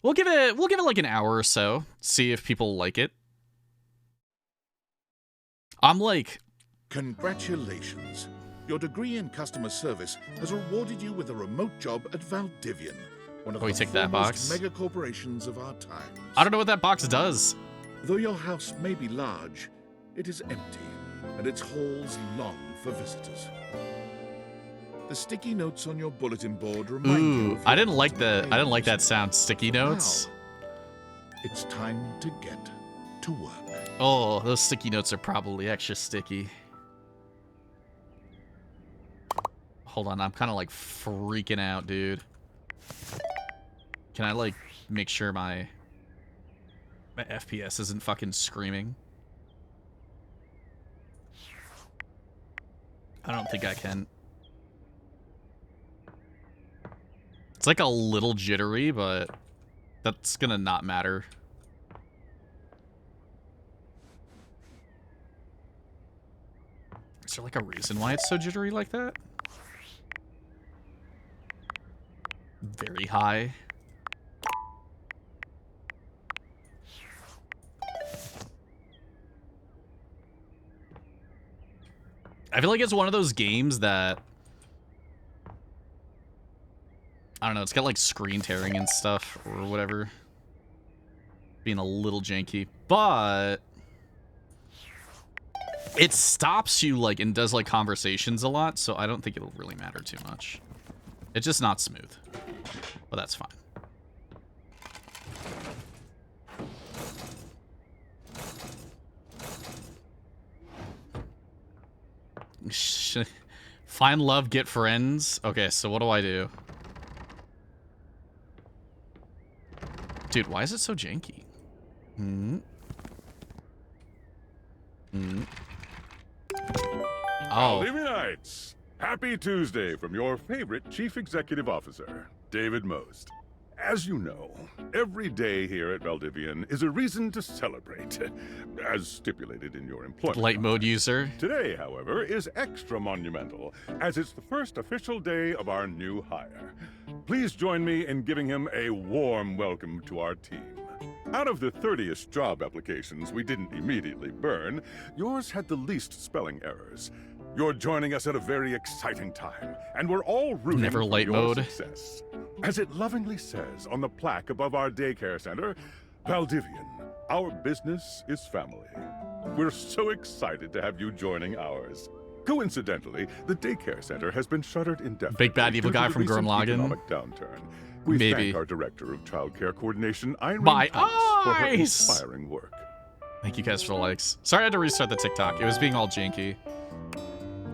We'll give it like an hour or so, see if people like it. I'm like, congratulations. Your degree in customer service has rewarded you with a remote job at Valdivian, one of we the tick that foremost box. mega corporations of our times. I don't know what that box does. Though your house may be large, it is empty, and its halls long for visitors. The sticky notes on your bulletin board remind you of I your didn't like days. that sound. Sticky notes. Now, it's time to get to work. Oh, those sticky notes are probably extra sticky. Hold on, I'm kind of like freaking out, dude. Can I like make sure my FPS isn't fucking screaming? I don't think I can. It's like a little jittery, but that's gonna not matter. Is there like a reason why it's so jittery like that? Very high. I feel like it's one of those games that, I don't know, it's got like screen tearing and stuff or whatever. Being a little janky, but it stops you like and does like conversations a lot, so I don't think it'll really matter too much. It's just not smooth, but that's fine. Find love, get friends. Okay, so what do I do? Dude, why is it so janky? Oh. Levianites, happy Tuesday from your favorite Chief Executive Officer, David Most. As you know, every day here at Valdivian is a reason to celebrate, as stipulated in your employment. Light mode user. Today, however, is extra monumental, as it's the first official day of our new hire. Please join me in giving him a warm welcome to our team. Out of the 30-ish job applications we didn't immediately burn, yours had the least spelling errors. You're joining us at a very exciting time, and we're all rooting Never for light your mode. success. As it lovingly says on the plaque above our daycare center, Valdivian, our business is family. We're so excited to have you joining ours. Coincidentally, the daycare center has been shuttered indefinitely. Big bad evil due to guy the from recent Gurren Lagann? economic downturn. We Maybe. thank our director of childcare coordination, Irene My Thomas, for her eyes! inspiring work. Thank you guys for the likes. Sorry I had to restart the TikTok. It was being all janky.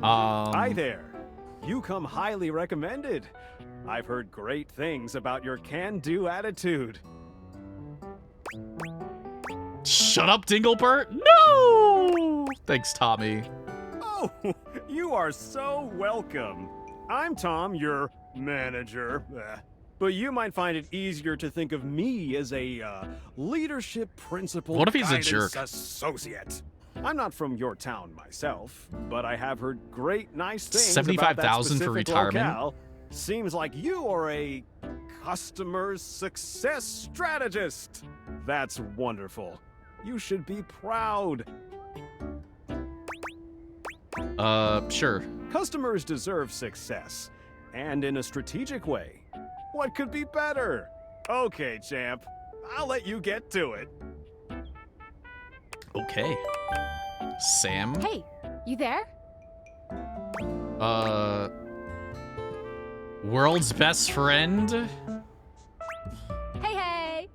Hi there. You come highly recommended. I've heard great things about your can-do attitude. Shut up, Dinglebert. No! Thanks, Tommy. Oh, you are so welcome. I'm Tom, your manager. But you might find it easier to think of me as a leadership principal What if he's a guidance jerk? associate. I'm not from your town myself, but I have heard great nice things 75,000 about that for specific retirement? locale. Seems like you are a customer success strategist. That's wonderful. You should be proud. Sure. Customers deserve success, and in a strategic way. What could be better? Okay, champ. I'll let you get to it. Okay. Sam? Hey, you there? World's best friend? Hey, hey!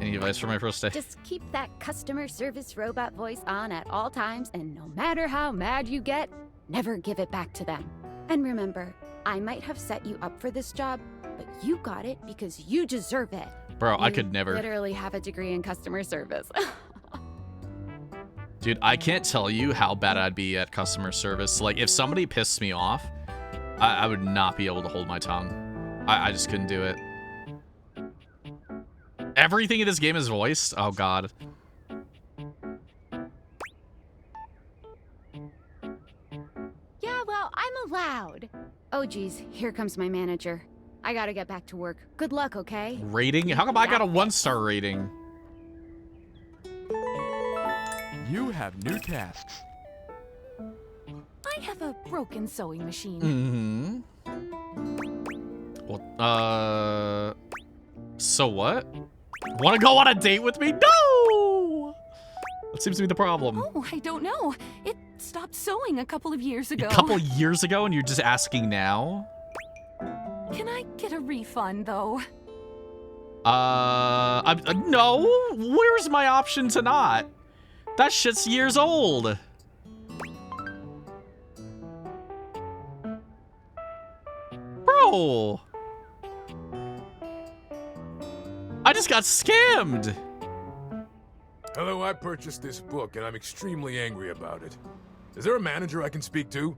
Any advice for my first day? Just keep that customer service robot voice on at all times, and no matter how mad you get, never give it back to them. And remember, I might have set you up for this job, but you got it because you deserve it. Bro, I You could never. literally have a degree in customer service. Dude, I can't tell you how bad I'd be at customer service. Like, if somebody pissed me off, I would not be able to hold my tongue. I just couldn't do it. Everything in this game is voiced? Oh, God. Yeah, well, I'm allowed. Oh, geez, here comes my manager. I gotta get back to work. Good luck, okay? Rating? How come I got a 1-star rating? You have new tasks. I have a broken sewing machine. Well, so what? Want to go on a date with me? No! That seems to be the problem. Oh, I don't know. It stopped sewing a couple of years ago. A couple years ago, and you're just asking now? Can I get a refund, though? No. Where's my option to not? That shit's years old. Bro. I just got scammed. Hello, I purchased this book and I'm extremely angry about it. Is there a manager I can speak to?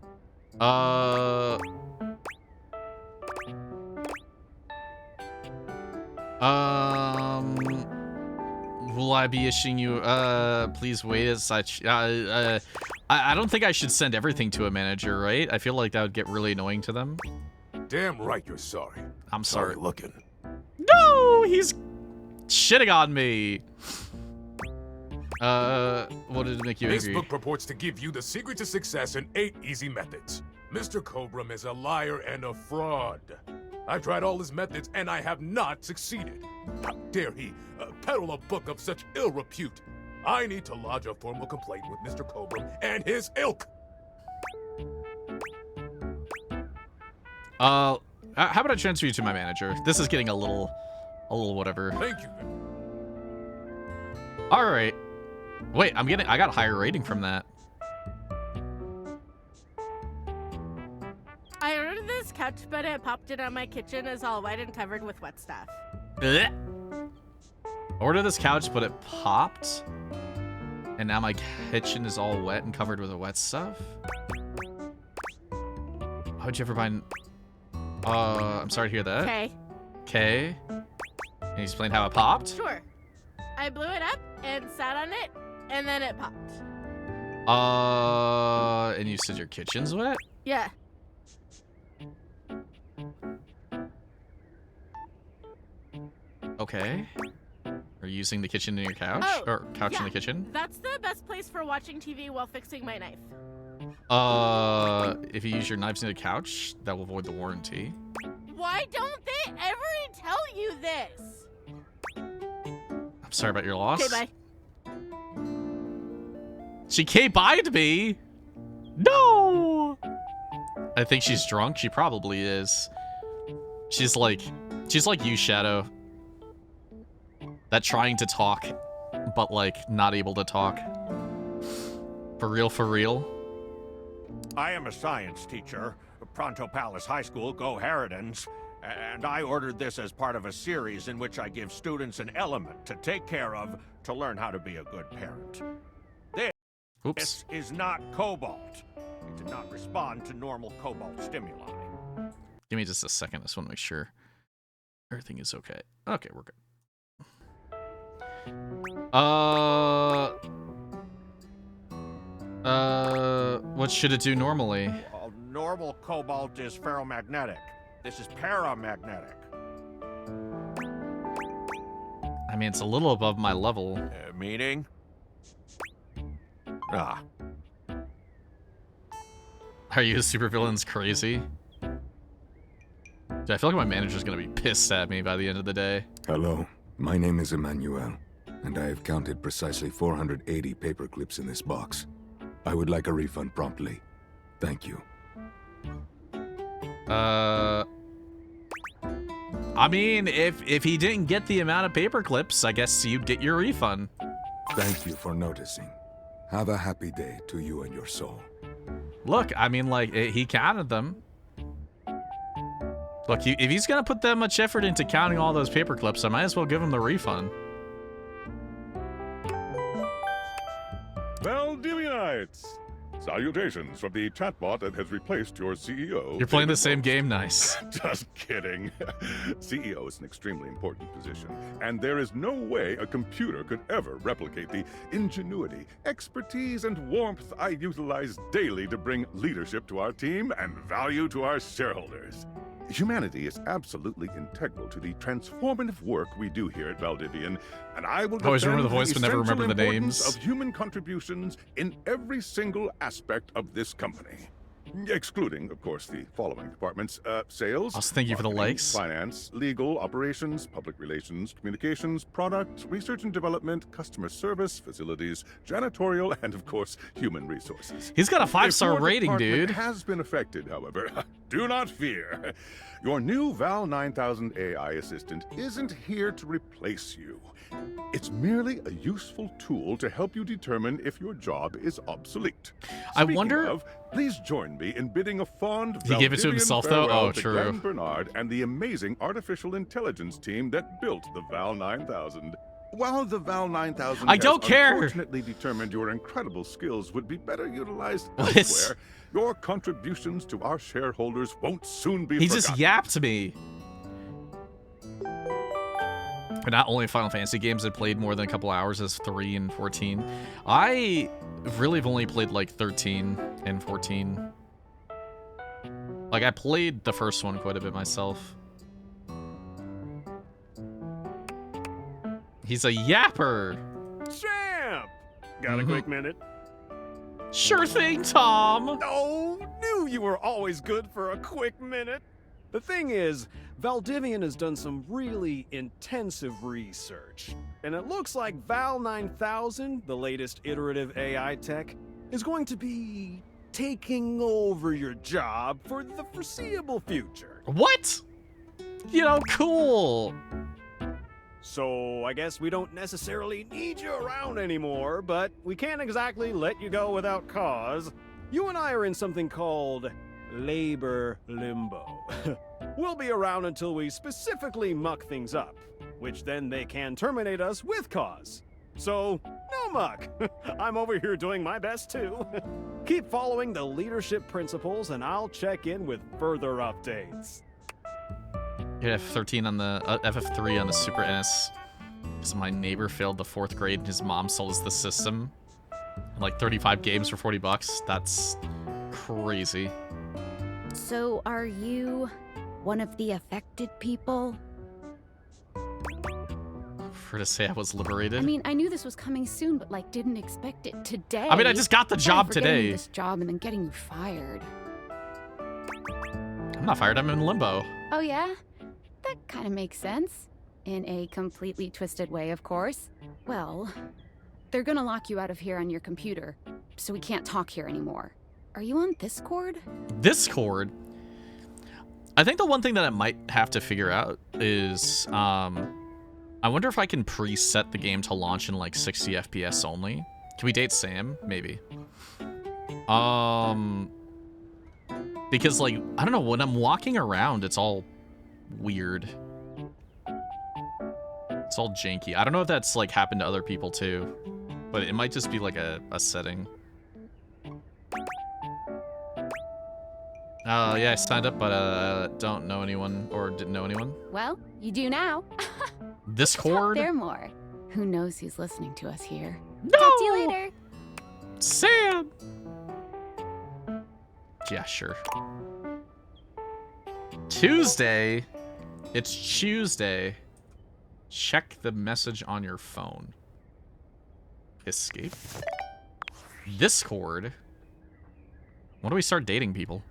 Will I be issuing you, please wait as such. I don't think I should send everything to a manager, right? I feel like that would get really annoying to them. Damn right you're sorry. I'm sorry. looking. No, he's shitting on me. What did it make you This angry? book purports to give you the secret to success in 8 easy methods. Mr. Cobram is a liar and a fraud. I've tried all his methods and I have not succeeded. How dare he peddle a book of such ill repute? I need to lodge a formal complaint with Mr. Cobram and his ilk. How about I transfer you to my manager? This is getting a little whatever. Thank you. All right. Wait, I got a higher rating from that. I ordered this couch, but it popped in on my kitchen is all wet and covered with wet stuff. Blech. Order this couch, but it popped, and now my kitchen is all wet and covered with the wet stuff. Why would you ever find? I'm sorry to hear that. Okay. Okay. Can you explain how it popped? Sure. I blew it up and sat on it, and then it popped. And you said your kitchen's wet? Yeah. Okay. Are you using the kitchen in your couch? Oh, or couch in yeah. the kitchen? That's the best place for watching TV while fixing my knife. If you use your knives in the couch, that will void the warranty. Why don't they ever tell you this? I'm sorry about your loss. Okay, bye. She K-byed me? No! I think she's drunk. She probably is. She's like you, Shadow. That trying to talk, but like not able to talk. For real, for real. I am a science teacher, Pronto Palace High School, Go Harridans, and I ordered this as part of a series in which I give students an element to take care of to learn how to be a good parent. Oops. This is not cobalt. It did not respond to normal cobalt stimuli. Give me just a second. I just want to make sure everything is okay. Okay, we're good. What should it do normally? Well, normal cobalt is ferromagnetic. This is paramagnetic. I mean, it's a little above my level. Meaning? Ah. Are you a supervillain's crazy? Dude, I feel like my manager's gonna be pissed at me by the end of the day. Hello, my name is Emmanuel, and I have counted precisely 480 paper clips in this box. I would like a refund promptly. Thank you. I mean, if he didn't get the amount of paper clips, I guess you'd get your refund. Thank you for noticing. Have a happy day to you and your soul. Look, I mean, like, he counted them. Look, if he's gonna put that much effort into counting all those paper clips, I might as well give him the refund. Valdivianites! Salutations from the chatbot that has replaced your CEO. You're playing the same game, nice. Just kidding. CEO is an extremely important position, and there is no way a computer could ever replicate the ingenuity, expertise, and warmth I utilize daily to bring leadership to our team and value to our shareholders. Humanity is absolutely integral to the transformative work we do here at Valdivian, and I will Always remember the defend voice, but never essential remember the importance names. of human contributions in every single aspect of this company. Excluding, of course, the following departments: sales, Also, thank you for the marketing, likes. finance, legal, operations, public relations, communications, product, research and development, customer service, facilities, janitorial, and of course, human resources. He's got a If 5-star your rating, department dude. has been affected, however, do not fear. Your new Val 9000 AI assistant isn't here to replace you. It's merely a useful tool to help you determine if your job is obsolete. I Speaking wonder- of, please join me in bidding a fond He gave it to Valdivian himself, though? farewell Oh, to true. Glenn Bernard and the amazing artificial intelligence team that built the Val 9000. While the Val 9000 I don't has care. unfortunately determined your incredible skills would be better utilized What? elsewhere, your contributions to our shareholders won't soon be He forgotten. just yapped me. But not only Final Fantasy games I played more than a couple hours as 3 and 14. I really have only played like 13 and 14. Like, I played the first one quite a bit myself. He's a yapper. Champ! Got a quick minute? Sure thing, Tom. Oh, knew you were always good for a quick minute. The thing is, Valdivian has done some really intensive research, and it looks like Val 9000, the latest iterative AI tech, is going to be taking over your job for the foreseeable future. What? You know, cool. So I guess we don't necessarily need you around anymore, but we can't exactly let you go without cause. You and I are in something called labor limbo. We'll be around until we specifically muck things up, which then they can terminate us with cause. So, no muck. I'm over here doing my best too. Keep following the leadership principles and I'll check in with further updates. Yeah, F13 on the FF3 on the Super NES. Because my neighbor failed the 4th grade and his mom sold us the system. Like 35 games for $40. That's crazy. So, are you one of the affected people? For to say I was liberated. I mean, I knew this was coming soon, but like, didn't expect it today. I mean, I just got the Sorry job for getting you today. this job and then getting you fired. I'm not fired. I'm in limbo. Oh yeah, that kind of makes sense. In a completely twisted way, of course. Well, they're gonna lock you out of here on your computer, so we can't talk here anymore. Are you on Discord? Discord. I think the one thing that I might have to figure out is, I wonder if I can preset the game to launch in like 60 FPS only. Can we date Sam? Maybe. Because like, I don't know, when I'm walking around, it's all weird. It's all janky. I don't know if that's like happened to other people too, but it might just be like a setting. Yeah, I signed up, but don't know anyone or didn't know anyone. Well, you do now. Discord? Talk there more. Who knows who's listening to us here? No! Talk to you later. Sam! Yeah, sure. Tuesday? It's Tuesday. Check the message on your phone. Escape. Discord? When do we start dating people?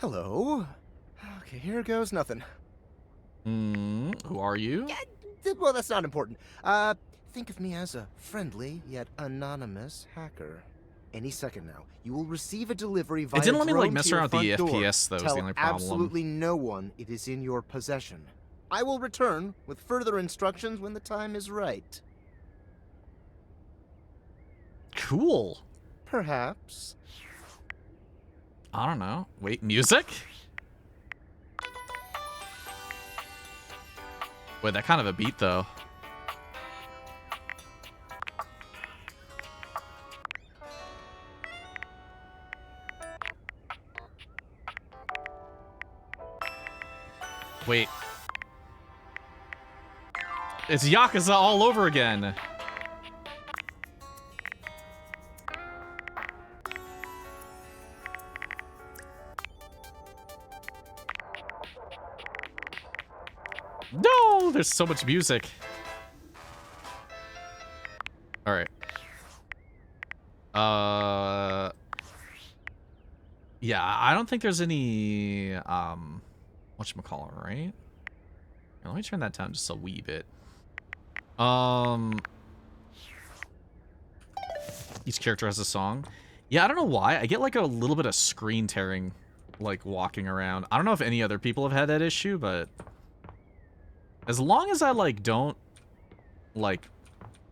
Hello. Okay, here goes nothing. Who are you? Well, that's not important. Think of me as a friendly yet anonymous hacker. Any second now, you will receive a delivery via It didn't let me like drone mess to your around with the front door. FPS though, is Tell the only problem. absolutely no one it is in your possession. I will return with further instructions when the time is right. Cool. Perhaps. I don't know. Wait, music? Wait, that kind of a beat though. Wait. It's Yakuza all over again. No, there's so much music. All right. Yeah, I don't think there's any whatchamacallit, right? Here, let me turn that down just a wee bit. Each character has a song. Yeah, I don't know why. I get like a little bit of screen tearing like walking around. I don't know if any other people have had that issue, but as long as I like don't like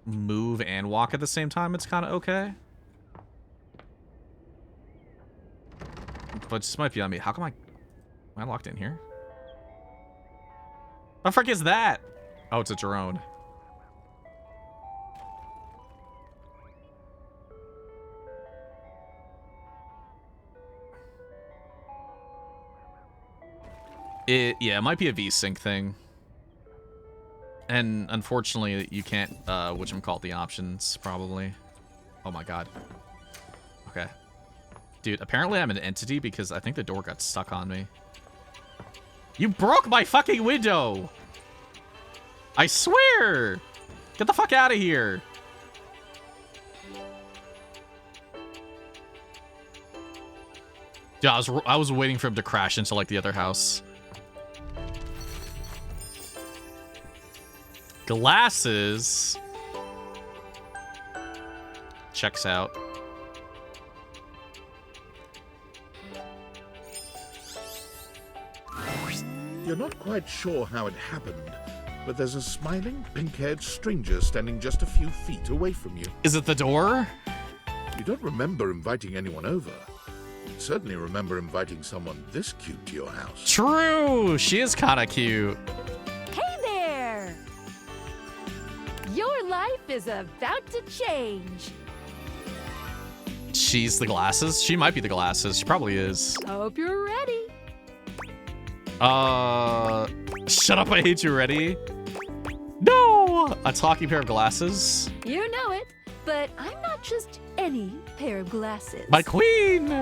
move and walk at the same time, it's kind of okay. But this might be on me. How come am I locked in here? What the frick is that? Oh, it's a drone. Yeah, it might be a VSync thing. And unfortunately, you can't, whatchamacallit the options, probably. Oh my god. Okay. Dude, apparently I'm an entity because I think the door got stuck on me. You broke my fucking window! I swear! Get the fuck out of here! Yeah, I was waiting for him to crash into, like, the other house. Glasses. Checks out. You're not quite sure how it happened, but there's a smiling, pink-haired stranger standing just a few feet away from you. Is it the door? You don't remember inviting anyone over. You certainly remember inviting someone this cute to your house. True! She is kind of cute. Hey there! Your life is about to change. She's the glasses? She might be the glasses. She probably is. Hope you're ready. Shut up, I hate you, ready? No! A talking pair of glasses? You know it, but I'm not just any pair of glasses. My queen!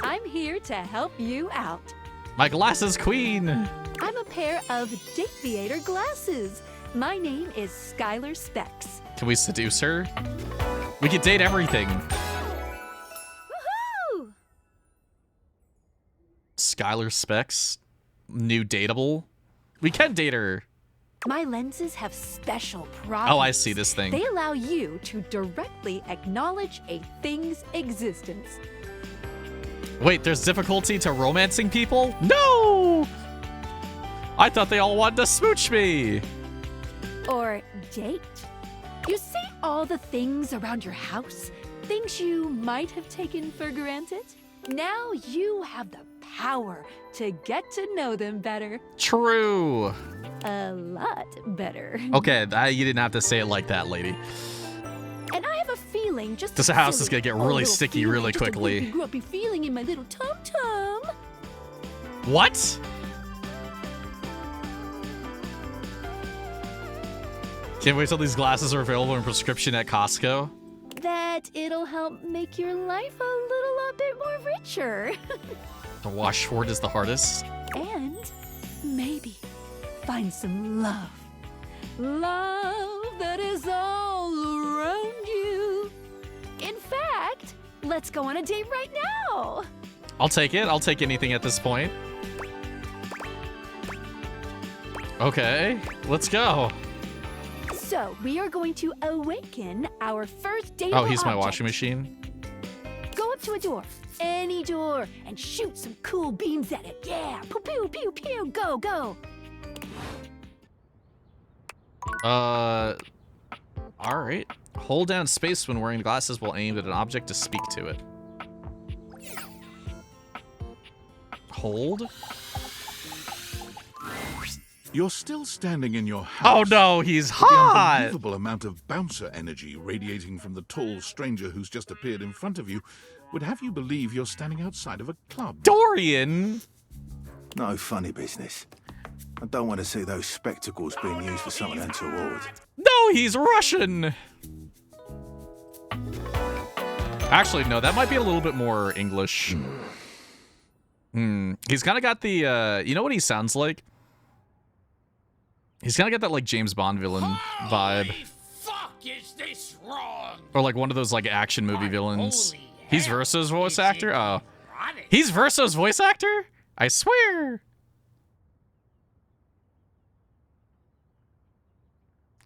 I'm here to help you out. My glasses queen! I'm a pair of Date glasses. My name is Skylar Specs. Can we seduce her? We can date everything. Woohoo! Skylar Specs? New dateable? We can date her. My lenses have special properties. Oh, I see this thing. They allow you to directly acknowledge a thing's existence. Wait, there's difficulty to romancing people? No! I thought they all wanted to smooch me. Or date. You see all the things around your house? Things you might have taken for granted? Now you have the power to get to know them better. True. A lot better. Okay, you didn't have to say it like that, lady. And I have a feeling just This house is gonna get really sticky really quickly. Just a grumpy feeling in my little tum-tum. What? Can't wait till these glasses are available in prescription at Costco. That it'll help make your life a little bit more richer. The washboard is the hardest. And maybe find some love. Love that is all around you. In fact, let's go on a date right now. I'll take it. I'll take anything at this point. Okay, let's go. So, we are going to awaken our first date. Oh, he's my washing machine. Go up to a door, any door, and shoot some cool beams at it. Yeah, pew pew pew pew, go go. All right. Hold down space when wearing glasses while aimed at an object to speak to it. Hold. You're still standing in your house. Oh no, he's The hot! unbelievable amount of bouncer energy radiating from the tall stranger who's just appeared in front of you would have you believe you're standing outside of a club. Dorian! No funny business. I don't want to see those spectacles being used for something untoward. No, he's Russian! Actually, no, that might be a little bit more English. He's kind of got the, you know what he sounds like? He's gonna get that like James Bond villain vibe. Fuck, is this wrong? Or like one of those like action movie villains. Holy He's hell, Verso's voice is actor? it Oh. erotic? He's Verso's voice actor? I swear.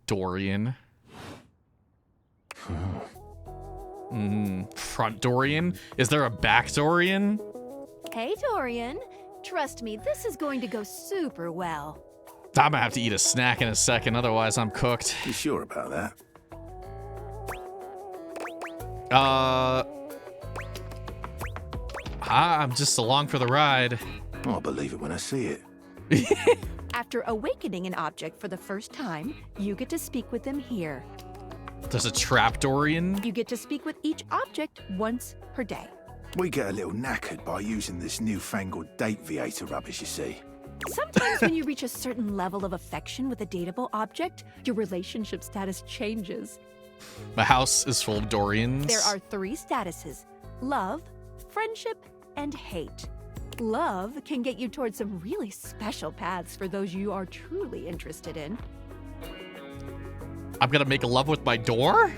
Dorian. Front Dorian? Is there a back Dorian? Hey, Dorian. Trust me, this is going to go super well. I'm gonna have to eat a snack in a second, otherwise I'm cooked. You sure about that? I'm just along for the ride. I'll believe it when I see it. After awakening an object for the first time, you get to speak with them here. There's a trap Dorian? You get to speak with each object once per day. We get a little knackered by using this newfangled date viator rubbish, you see. Sometimes when you reach a certain level of affection with a dateable object, your relationship status changes. My house is full of Dorians. There are 3 statuses: love, friendship, and hate. Love can get you towards some really special paths for those you are truly interested in. I'm gonna make love with my door?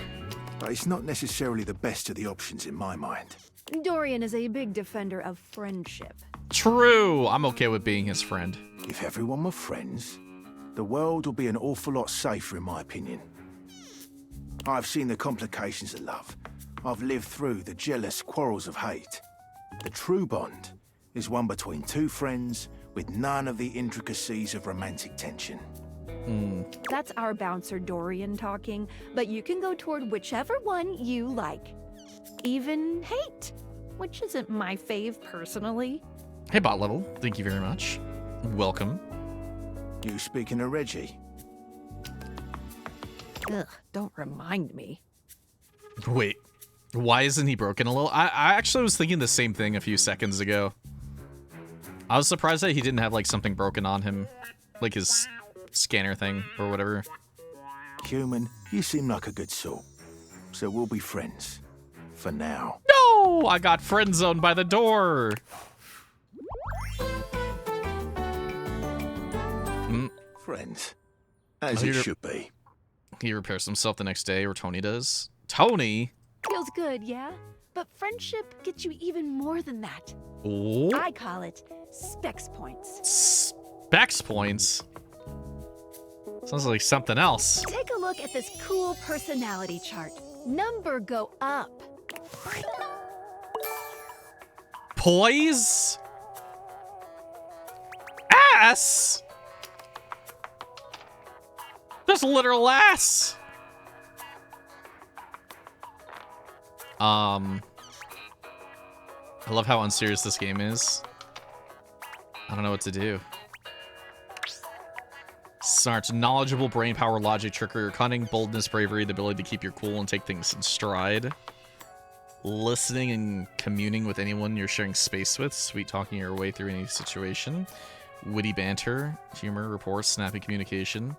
But it's not necessarily the best of the options in my mind. Dorian is a big defender of friendship. True. I'm okay with being his friend. If everyone were friends, the world would be an awful lot safer, in my opinion. I've seen the complications of love. I've lived through the jealous quarrels of hate. The true bond is one between 2 friends with none of the intricacies of romantic tension. That's our bouncer Dorian talking, but you can go toward whichever one you like. Even hate, which isn't my fave personally. Hey, bot level. Thank you very much. Welcome. You speaking of Reggie? Ugh, don't remind me. Wait, why isn't he broken a little? I actually was thinking the same thing a few seconds ago. I was surprised that he didn't have like something broken on him, like his scanner thing or whatever. Human, you seem like a good sort. So we'll be friends. For now. No! I got friend zoned by the door! Friends. As it should be. He repairs himself the next day, or Tony does. Tony? Feels good, yeah? But friendship gets you even more than that. Ooh. I call it specs points. Specs points? Sounds like something else. Take a look at this cool personality chart. Number go up. Poise? Ass? Just literal ass. I love how unserious this game is. I don't know what to do. Smart, knowledgeable, brain power, logic, trickery, or cunning, boldness, bravery, the ability to keep your cool and take things in stride. Listening and communing with anyone you're sharing space with, sweet talking your way through any situation. Witty banter, humor, rapport, snappy communication.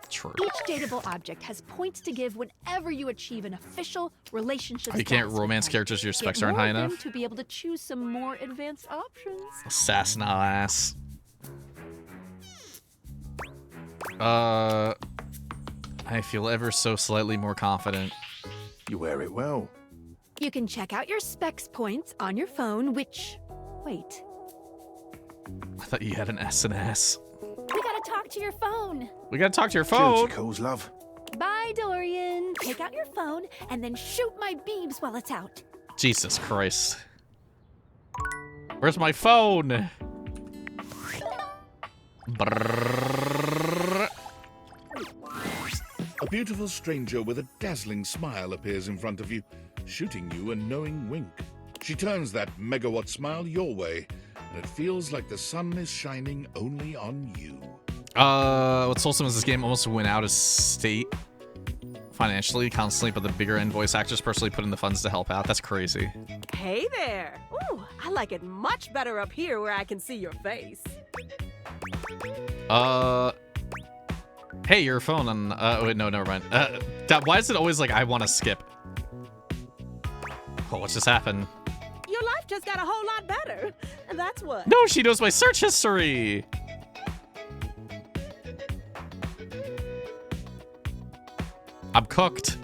True. Each dateable object has points to give whenever you achieve an official relationship. You can't status romance with them. characters, your specs Get aren't more high of them enough. to be able to choose some more advanced options. Assassin ass. I feel ever so slightly more confident. You wear it well. You can check out your specs points on your phone, which... Wait. I thought you had an S and S. We gotta talk to your phone. We gotta talk to your phone. Calls, love. Bye, Dorian. Take out your phone and then shoot my beams while it's out. Jesus Christ. Where's my phone? Brrrr. A beautiful stranger with a dazzling smile appears in front of you, shooting you a knowing wink. She turns that megawatt smile your way, and it feels like the sun is shining only on you. What's awesome is this game almost went out of state financially, constantly, but the bigger end voice actors personally put in the funds to help out. That's crazy. Hey there. Ooh, I like it much better up here where I can see your face. Hey, your phone on, wait, no, never mind. Why is it always like I want to skip? Oh, what just happened? Your life just got a whole lot better. And that's what. No, she knows my search history. I'm cooked.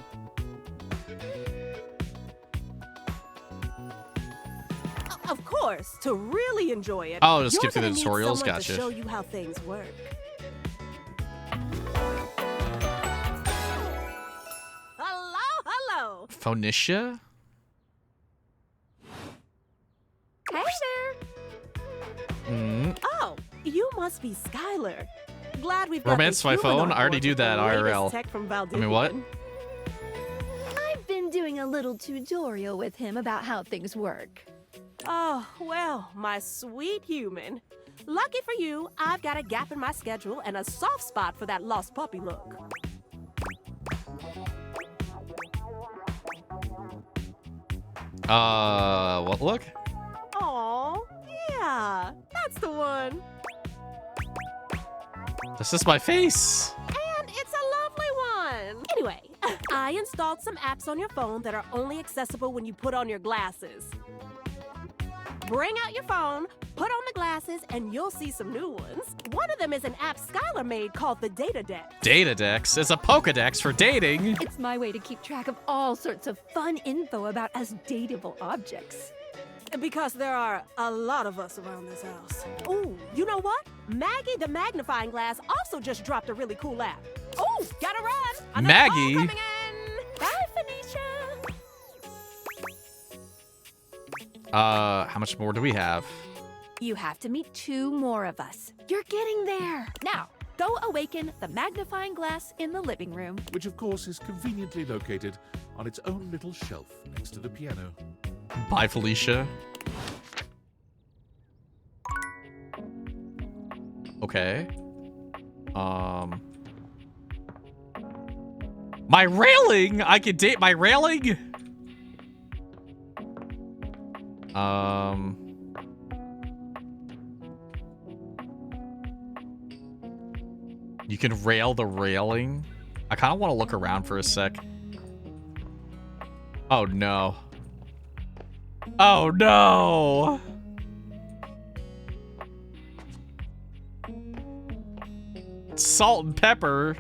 Of course, to really enjoy it. Oh, just skip you're through the gonna need tutorials. someone Gotcha. To show you how things work. Hello. Phoenicia? Hey there. Oh, you must be Skylar. Glad we've got Romance this my human phone? on I already board do with the that latest IRL. tech from I mean, what? Valdivian. I've been doing a little tutorial with him about how things work. Oh, well, my sweet human. Lucky for you, I've got a gap in my schedule and a soft spot for that lost puppy look. What look? Aw, yeah, that's the one. This is my face. And it's a lovely one. Anyway, I installed some apps on your phone that are only accessible when you put on your glasses. Bring out your phone, put on the glasses, and you'll see some new ones. One of them is an app Skylar made called the Data Deck. Data Dex is a Pokedex for dating. It's my way to keep track of all sorts of fun info about us dateable objects. Because there are a lot of us around this house. Ooh, you know what? Maggie the magnifying glass also just dropped a really cool app. Ooh, gotta run. Another Maggie? call coming in. Bye, Phoenicia. How much more do we have? You have to meet 2 more of us. You're getting there. Now, go awaken the magnifying glass in the living room. Which, of course, is conveniently located on its own little shelf next to the piano. Bye, Felicia. Okay. My railing? I could date my railing? You can rail the railing? I kind of want to look around for a sec. Oh, no. Oh, no! Salt and pepper.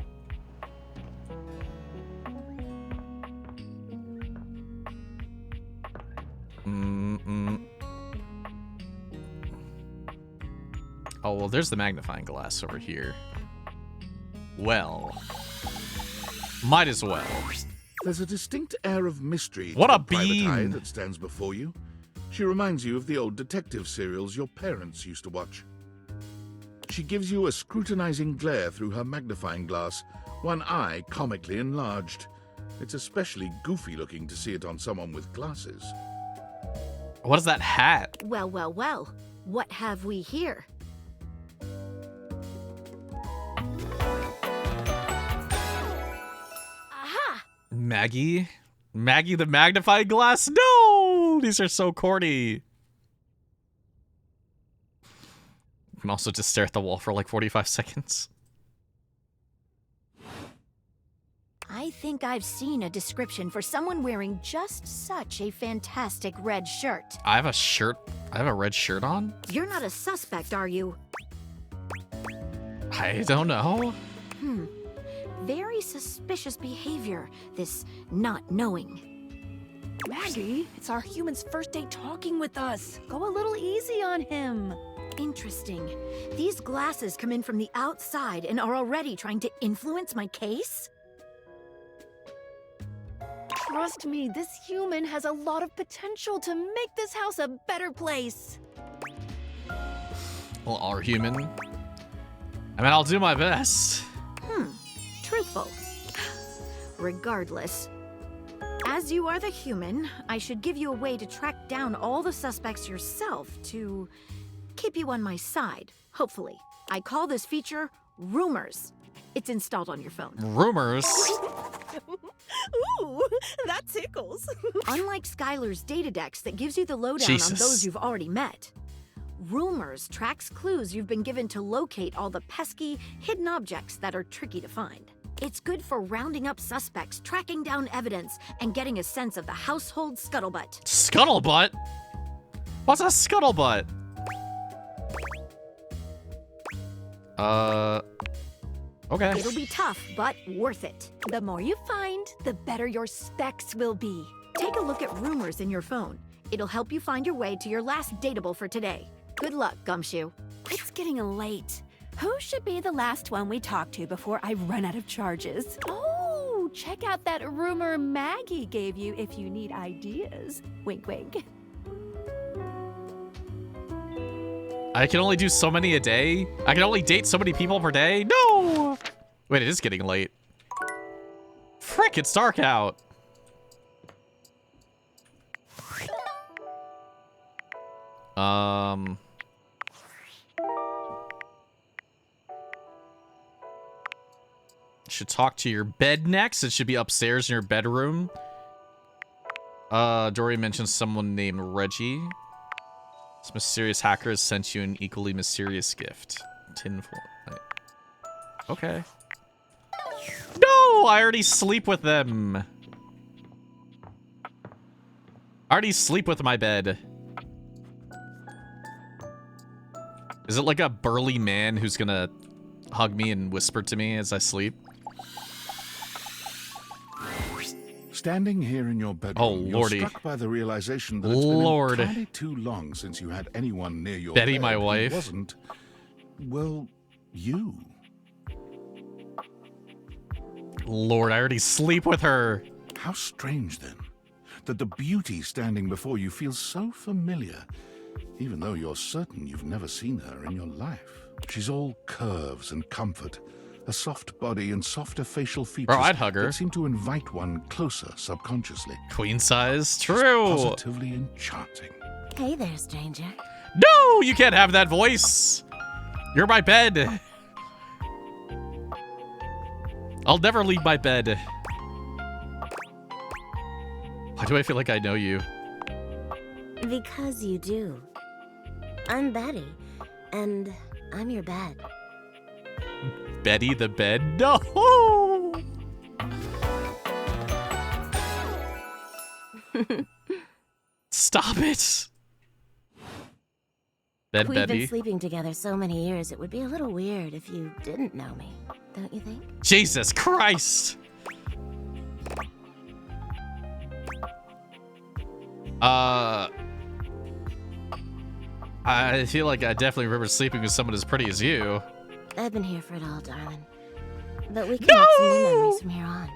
Oh, well, there's the magnifying glass over here. Well. Might as well. There's a distinct air of mystery What to a the private eye bean. that stands before you. She reminds you of the old detective serials your parents used to watch. She gives you a scrutinizing glare through her magnifying glass, one eye comically enlarged. It's especially goofy looking to see it on someone with glasses. What is that hat? Well, well, well. What have we here? Aha! Maggie? Maggie the magnifying glass? No! These are so corny. You can also just stare at the wall for like 45 seconds. I think I've seen a description for someone wearing just such a fantastic red shirt. I have a shirt. I have a red shirt on? You're not a suspect, are you? I don't know. Very suspicious behavior, this not knowing. Maggie, it's our human's first day talking with us. Go a little easy on him. Interesting. These glasses come in from the outside and are already trying to influence my case? Trust me, this human has a lot of potential to make this house a better place. Well, our human. I mean, I'll do my best. Truthful. Regardless, as you are the human, I should give you a way to track down all the suspects yourself to keep you on my side, hopefully. I call this feature Rumors. It's installed on your phone. Rumors? Ooh, that tickles. Unlike Skylar's data decks that gives you the lowdown on those you've already met, Rumors tracks clues you've been given to locate all the pesky, hidden objects that are tricky to find. It's good for rounding up suspects, tracking down evidence, and getting a sense of the household scuttlebutt. Scuttlebutt? What's a scuttlebutt? Okay. It'll be tough, but worth it. The more you find, the better your specs will be. Take a look at rumors in your phone. It'll help you find your way to your last dateable for today. Good luck, Gumshoe. It's getting late. Who should be the last one we talk to before I run out of charges? Oh, check out that rumor Maggie gave you if you need ideas. Wink, wink. I can only do so many a day? I can only date so many people per day? No! Wait, it is getting late. Frick, it's dark out. Should talk to your bed next. It should be upstairs in your bedroom. Dory mentioned someone named Reggie. This mysterious hacker has sent you an equally mysterious gift. Tinfoil. Okay. No! I already sleep with them. I already sleep with my bed. Is it like a burly man who's gonna hug me and whisper to me as I sleep? Standing here in your bedroom, lordy. you're struck by the realization that it's been entirely too long since you had anyone near your Betty, bed my who wife. wasn't, well, you. Lord, I already sleep with her. How strange, then, that the beauty standing before you feels so familiar, even though you're certain you've never seen her in your life. She's all curves and comfort, a soft body and softer facial features Bro, I'd hug her. that seem to invite one closer subconsciously. Queen size? True. Positively enchanting. Hey there, stranger. No, you can't have that voice. You're my bed. I'll never leave my bed. Why do I feel like I know you? Because you do. I'm Betty, and I'm your bed. Betty the bed? No! Stop it! Bed We've Betty. been sleeping together so many years, it would be a little weird if you didn't know me, don't you think? Jesus Christ! I feel like I definitely remember sleeping with someone as pretty as you. I've been here for it all, darling. But we can make some new memories from here on.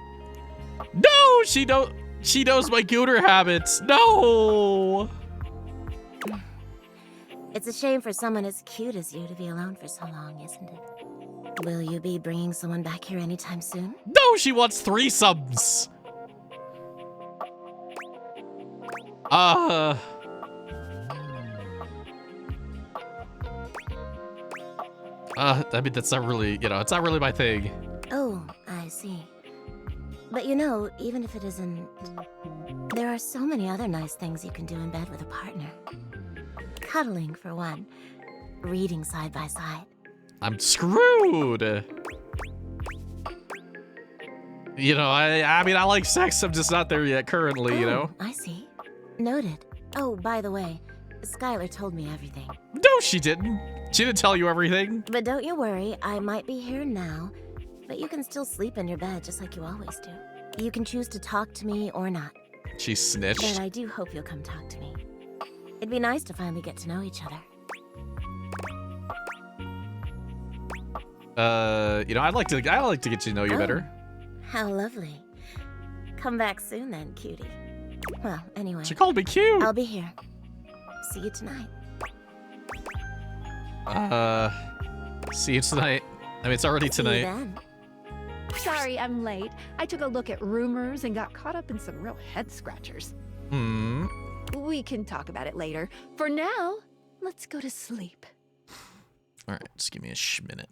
No! She knows my gooter habits. No! It's a shame for someone as cute as you to be alone for so long, isn't it? Will you be bringing someone back here anytime soon? No, she wants threesomes. I mean, that's not really, it's not really my thing. Oh, I see. But you know, even if it isn't, there are so many other nice things you can do in bed with a partner. Cuddling, for one. Reading side by side. I'm screwed. I mean, I like sex. I'm just not there yet currently, you know? I see. Noted. Oh, by the way, Skylar told me everything. No, she didn't. She didn't tell you everything. But don't you worry, I might be here now, but you can still sleep in your bed just like you always do. You can choose to talk to me or not. She snitched. But I do hope you'll come talk to me. It'd be nice to finally get to know each other. I'd like to get to know you better. How lovely. Come back soon then, cutie. Well, anyway. She called me cute. I'll be here. See you tonight. See you tonight. I mean, it's already tonight. See you then. Sorry, I'm late. I took a look at rumors and got caught up in some real head scratchers. We can talk about it later. For now, let's go to sleep. All right, just give me a minute.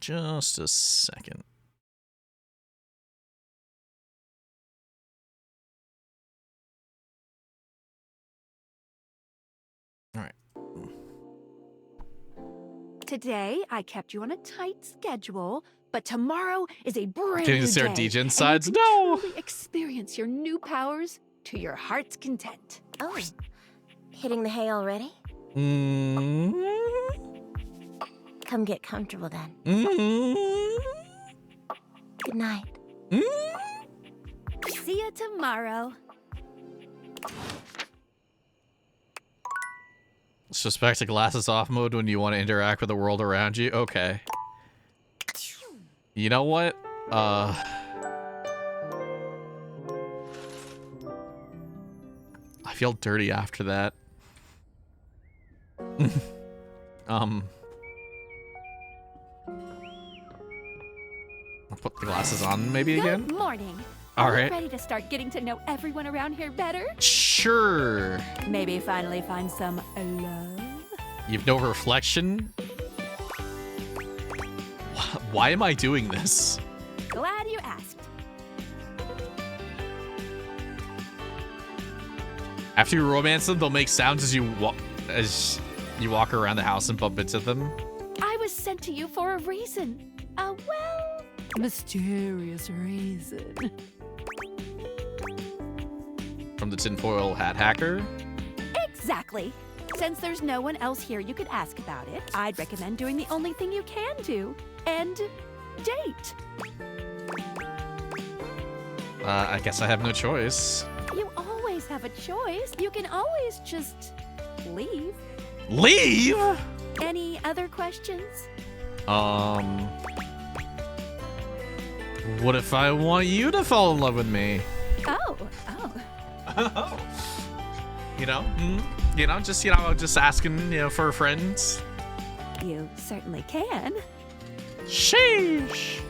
Just a second. All right. Today, I kept you on a tight schedule, but tomorrow is a brand Can you new see our day. DJ and sides? you can No! truly experience your new powers to your heart's content. Oh, Hitting the hay already? Come get comfortable then. Good night. See you tomorrow. It's just back to glasses off mode when you want to interact with the world around you. Okay. You know what? I feel dirty after that. I'll put the glasses on maybe again. Good morning. All Are right. you ready to start getting to know everyone around here better? Sure. Maybe finally find some love? You've no reflection? Why am I doing this? Glad you asked. After you romance them, they'll make sounds as you walk around the house and bump into them. I was sent to you for a reason. A well, mysterious reason. From the tinfoil hat hacker? Exactly. Since there's no one else here you could ask about it, I'd recommend doing the only thing you can do, and date. I guess I have no choice. You always have a choice. You can always just leave. Leave? Any other questions? What if I want you to fall in love with me? Oh. You know, just asking, for friends. You certainly can. Sheesh.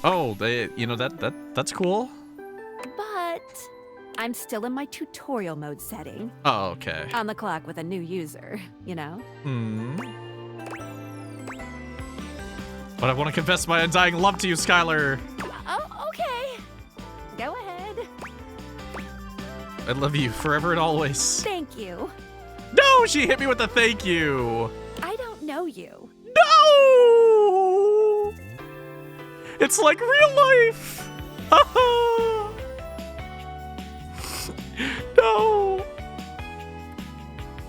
Oh, that's cool. But I'm still in my tutorial mode setting. Oh, okay. On the clock with a new user, you know? But I want to confess my undying love to you, Skylar. Oh, okay. Go ahead. I love you forever and always. Thank you. No, she hit me with a thank you. I don't know you. No! It's like real life. No.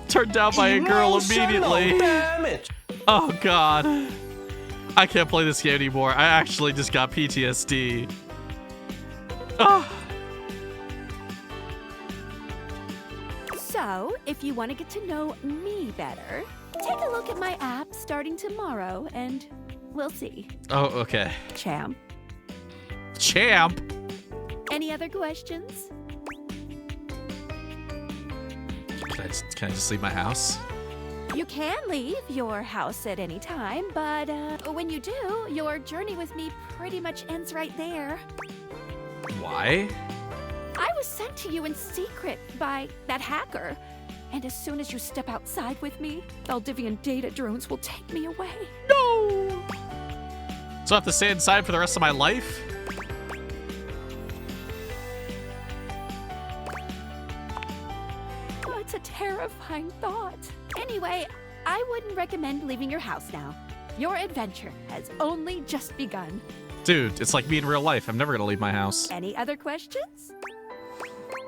Turned down by a girl immediately. Damage. Oh, God. I can't play this game anymore. I actually just got PTSD. So, if you want to get to know me better, take a look at my app starting tomorrow, and we'll see. Oh, okay. Champ. Champ? Any other questions? Can I just leave my house? You can leave your house at any time, but when you do, your journey with me pretty much ends right there. Why? I was sent to you in secret by that hacker. And as soon as you step outside with me, Valdivian data drones will take me away. No! So I have to stay inside for the rest of my life? Oh, it's a terrifying thought. Anyway, I wouldn't recommend leaving your house now. Your adventure has only just begun. Dude, it's like me in real life. I'm never gonna leave my house. Any other questions?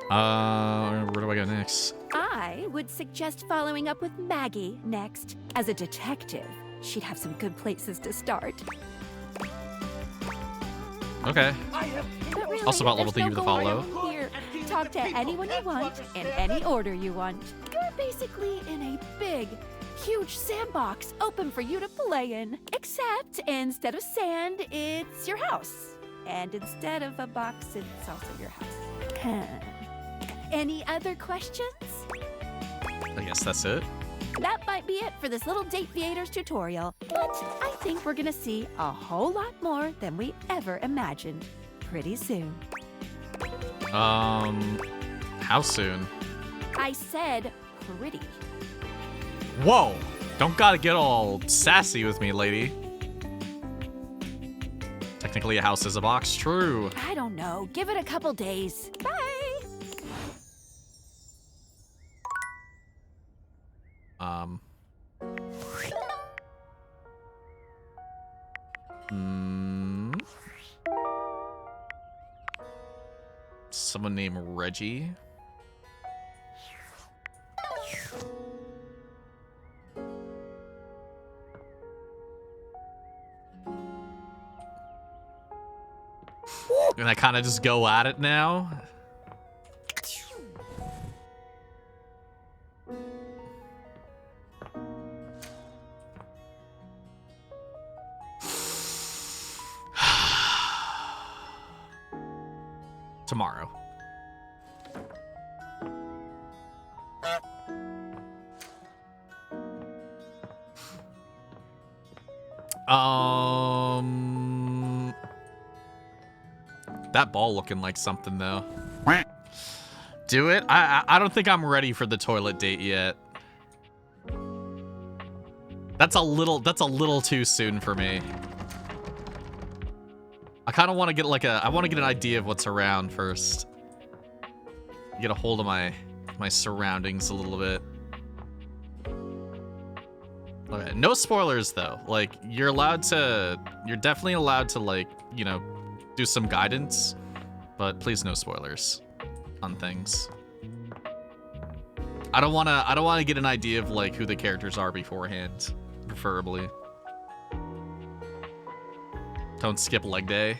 Where do I go next? I would suggest following up with Maggie next. As a detective, she'd have some good places to start. Okay. But really, Also about level there's 3 no to follow. going here. Talk to anyone you want in any order you want. You're basically in a big, huge sandbox open for you to play in. Except instead of sand, it's your house. And instead of a box, it's also your house. Any other questions? I guess that's it. That might be it for this little Date Theaters tutorial. But I think we're gonna see a whole lot more than we ever imagined pretty soon. How soon? I said pretty. Whoa! Don't gotta get all sassy with me, lady. Technically, a house is a box. True. I don't know. Give it a couple days. Bye! Someone named Reggie. And I kind of just go at it now. Tomorrow. That ball looking like something though. Do it? I don't think I'm ready for the toilet date yet. That's a little too soon for me. I kind of want to get like I want to get an idea of what's around first. Get a hold of my surroundings a little bit. Okay, no spoilers though. Like you're definitely allowed to like, you know, do some guidance, but please no spoilers on things. I don't want to get an idea of like who the characters are beforehand, preferably. Don't skip leg day.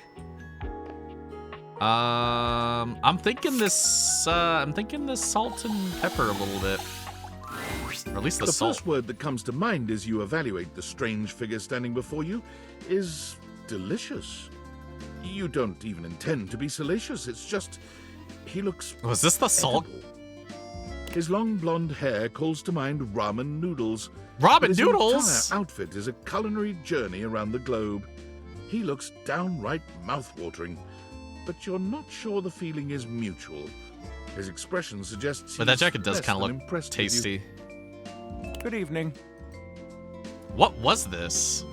I'm thinking this salt and pepper a little bit. Or at least the salt. First word that comes to mind as you evaluate the strange figure standing before you is delicious. You don't even intend to be salacious. It's just he looks. Was this the salt? Edible. His long blonde hair calls to mind ramen noodles. Ramen noodles? His entire outfit is a culinary journey around the globe. He looks downright mouth-watering, but you're not sure the feeling is mutual. His expression suggests. But that jacket does kind of look tasty. Good evening. What was this?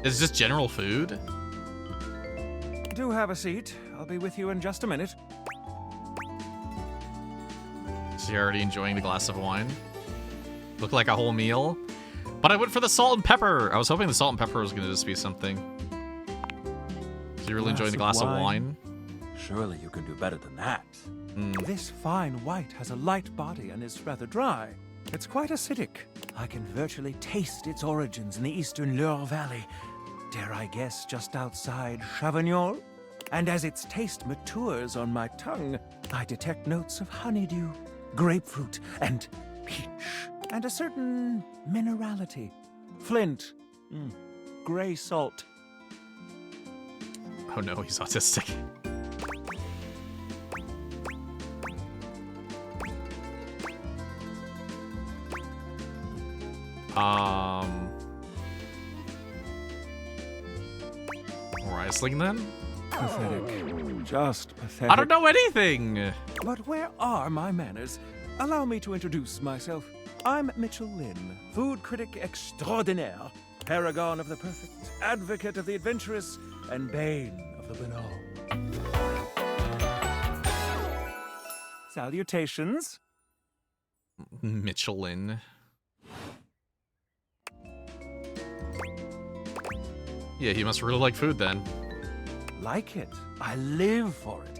Is this general food? Do have a seat. I'll be with you in just a minute. Is he already enjoying the glass of wine? Looked like a whole meal. But I went for the salt and pepper. I was hoping the salt and pepper was going to just be something. Is he really enjoying the glass of wine? Surely you can do better than that. This fine white has a light body and is rather dry. It's quite acidic. I can virtually taste its origins in the eastern Loire Valley. Dare I guess just outside Chavagnon? And as its taste matures on my tongue, I detect notes of honeydew, grapefruit, and peach. And a certain minerality. Flint. Gray salt. Oh no, he's autistic. Riesling then? Pathetic. Just pathetic. I don't know anything! But where are my manners? Allow me to introduce myself. I'm Mitchell Lynn, food critic extraordinaire, paragon of the perfect, advocate of the adventurous, and bane of the banal. Salutations. Michelin. Yeah, he must really like food then. Like it. I live for it.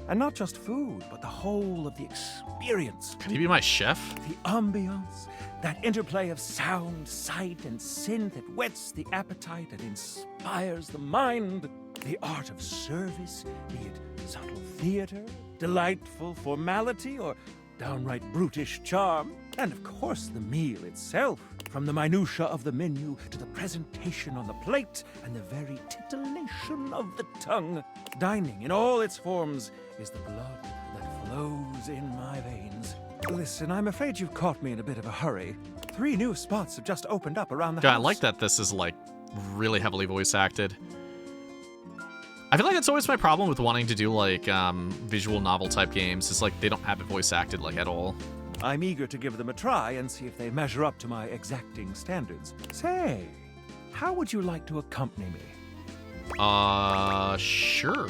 And not just food, but the whole of the experience. Could he be my chef? The ambiance, that interplay of sound, sight, and synth that whets the appetite and inspires the mind. The art of service, be it subtle theater, delightful formality, or downright brutish charm. And of course the meal itself, from the minutiae of the menu to the presentation on the plate and the very titillation of the tongue. Dining in all its forms is the blood that flows in my veins. Listen, I'm afraid you've caught me in a bit of a hurry. 3 new spots have just opened up around the house. I like that this is like really heavily voice acted. I feel like that's always my problem with wanting to do like visual novel type games. It's like they don't have it voice acted like at all. I'm eager to give them a try and see if they measure up to my exacting standards. Say, how would you like to accompany me? Sure.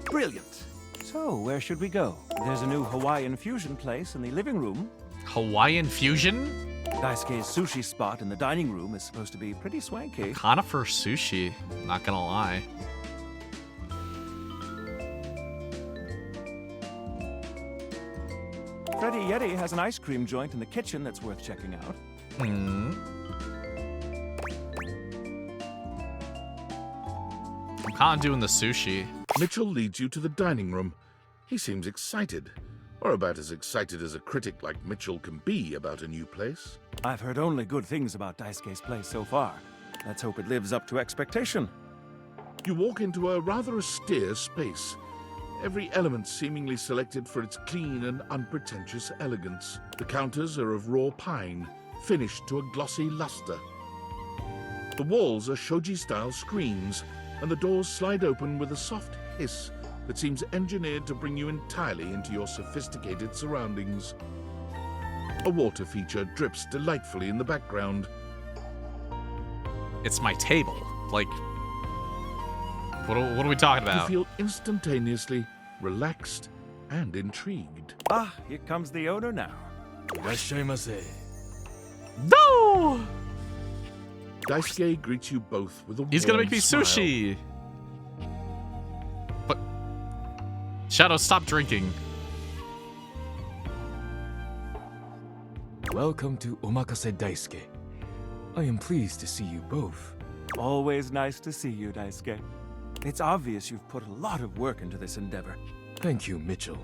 Brilliant. So, where should we go? There's a new Hawaiian fusion place in the living room. Hawaiian fusion? Daisuke's sushi spot in the dining room is supposed to be pretty swanky. Conifer sushi, not gonna lie. Freddy Yeti has an ice cream joint in the kitchen that's worth checking out. I'm kind of doing the sushi. Mitchell leads you to the dining room. He seems excited, or about as excited as a critic like Mitchell can be about a new place. I've heard only good things about Daisuke's place so far. Let's hope it lives up to expectation. You walk into a rather austere space, every element seemingly selected for its clean and unpretentious elegance. The counters are of raw pine, finished to a glossy luster. The walls are shoji-style screens, and the doors slide open with a soft hiss that seems engineered to bring you entirely into your sophisticated surroundings. A water feature drips delightfully in the background. It's my table. Like, what are we talking about? You feel instantaneously relaxed and intrigued. Ah, here comes the owner now. No! Daisuke greets you both with a He's gonna warm make me smile. sushi. But Shadow, stop drinking. Welcome to Omakase Daisuke. I am pleased to see you both. Always nice to see you, Daisuke. It's obvious you've put a lot of work into this endeavor. Thank you, Mitchell.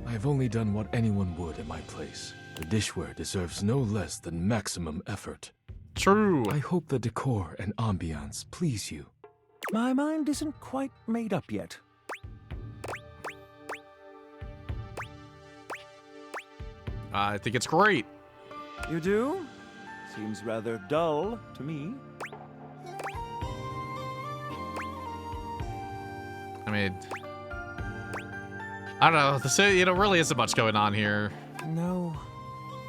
I have only done what anyone would in my place. The dishware deserves no less than maximum effort. True. I hope the decor and ambiance please you. My mind isn't quite made up yet. I think it's great. You do? Seems rather dull to me. I mean, I don't know. Really isn't much going on here. No.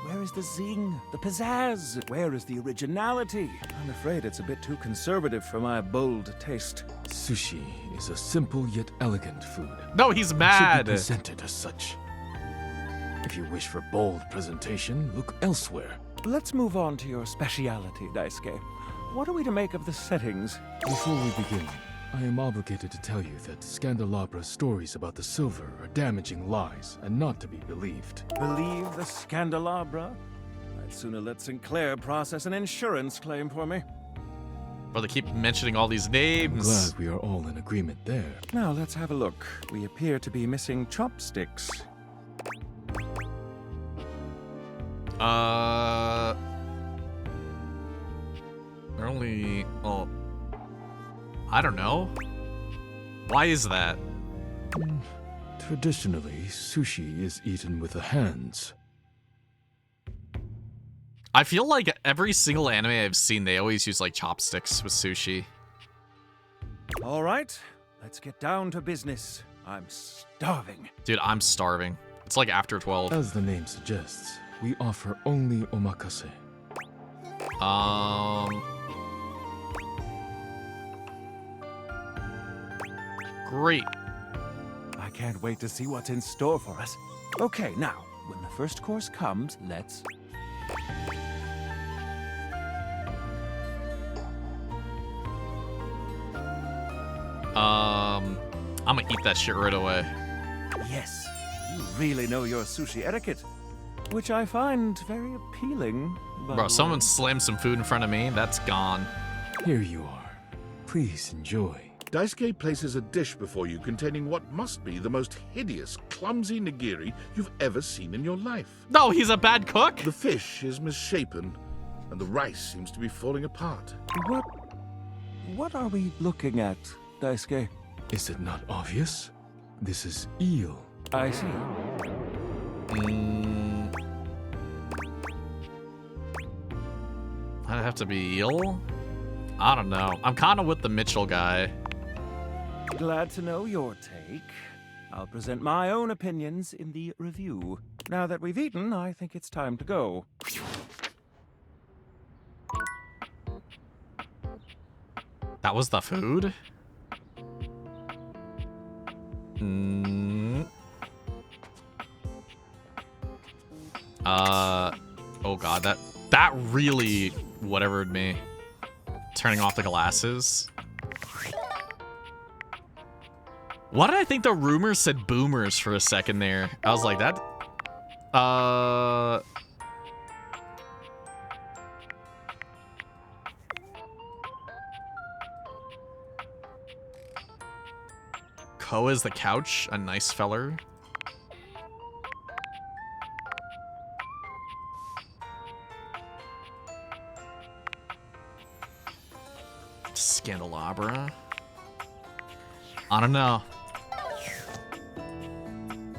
Where is the zing, the pizzazz? Where is the originality? I'm afraid it's a bit too conservative for my bold taste. Sushi is a simple yet elegant food. No, he's It mad. should be presented as such. If you wish for bold presentation, look elsewhere. Let's move on to your speciality, Daisuke. What are we to make of the settings? Before we begin, I am obligated to tell you that Scandalabra's stories about the silver are damaging lies and not to be believed. Believe the Scandalabra? I'd sooner let Sinclair process an insurance claim for me. Bro, they keep mentioning all these I'm names. glad we are all in agreement there. Now let's have a look. We appear to be missing chopsticks. They're only... Oh, I don't know. Why is that? Traditionally, sushi is eaten with the hands. I feel like every single anime I've seen, they always use like chopsticks with sushi. All right, let's get down to business. I'm starving. Dude, I'm starving. It's like after 12. As the name suggests, we offer only omakase. Great. I can't wait to see what's in store for us. Okay, now, when the first course comes, let's... I'm gonna eat that shit right away. Yes, you really know your sushi etiquette, which I find very appealing. Bro, someone slammed some food in front of me, that's gone. Here you are. Please enjoy. Daisuke places a dish before you containing what must be the most hideous, clumsy nigiri you've ever seen in your life. No, he's a bad cook? The fish is misshapen, and the rice seems to be falling apart. What are we looking at, Daisuke? Is it not obvious? This is eel. I see. I'd have to be eel? I don't know. I'm kind of with the Mitchell guy. Glad to know your take. I'll present my own opinions in the review. Now that we've eaten, I think it's time to go. That was the food? Oh god, that really whatevered me. Turning off the glasses. Why did I think the rumors said boomers for a second there? I was like, that... Ho is the couch, a nice feller. Scandelabra. I don't know.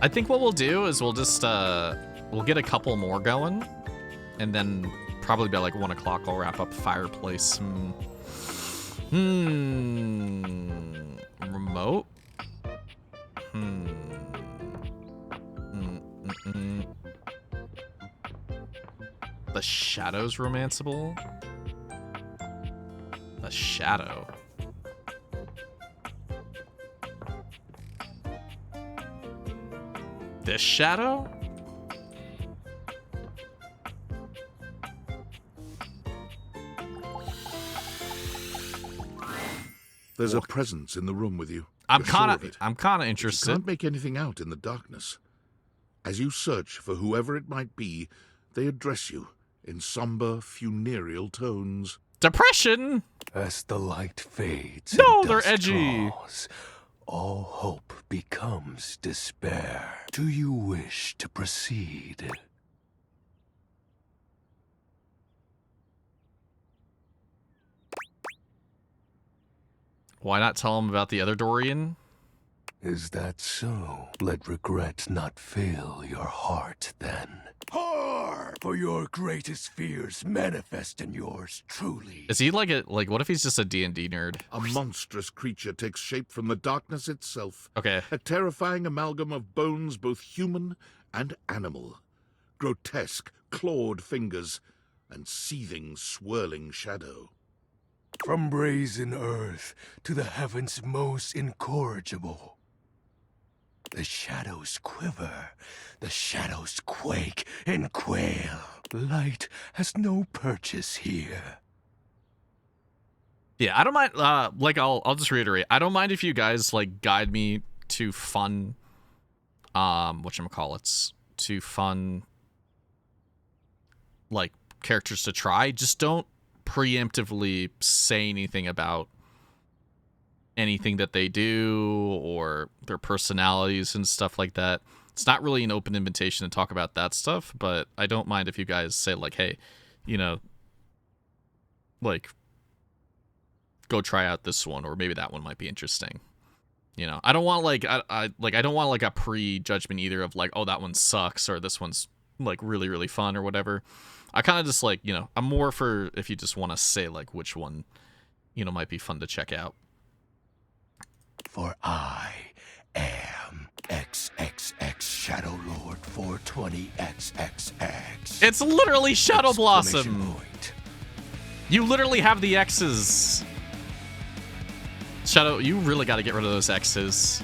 I think what we'll do is we'll just we'll get a couple more going, and then probably by like 1 o'clock I'll wrap up Fireplace. Remote. The Shadow's romanceable. The Shadow. This Shadow? There's a presence in the room with you. I'm You're sure of kind it. of interested. You can't make anything out in the darkness. As you search for whoever it might be, they address you in somber, funereal tones. Depression! As the light fades No, and they're dusk edgy. draws, all hope becomes despair. Do you wish to proceed? Why not tell him about the other Dorian? Is that so? Let regret not fill your heart then. Horror! For your greatest fears manifest in yours truly. Is he like what if he's just a D&D nerd? A monstrous creature takes shape from the darkness itself. Okay. A terrifying amalgam of bones both human and animal. Grotesque, clawed fingers, and seething, swirling shadow. From brazen earth to the heavens most incorrigible. The shadows quiver, the shadows quake and quail. Light has no purchase here. Yeah, I don't mind. I'll just reiterate. I don't mind if you guys like guide me to fun, whatchamacallits, to fun, like characters to try. Just don't preemptively say anything about anything that they do or their personalities and stuff like that. It's not really an open invitation to talk about that stuff, but I don't mind if you guys say like, hey, you know, like, go try out this one, or maybe that one might be interesting. You know, I don't want like I don't want like a prejudgment either of like, oh, that one sucks or this one's like really, really fun or whatever. I kind of just like, you know, I'm more for if you just want to say like which one, you know, might be fun to check out. For I am XXX Shadow Lord 420XXX. It's literally Shadow Blossom. Exclamation point. You literally have the X's. Shadow, you really got to get rid of those X's.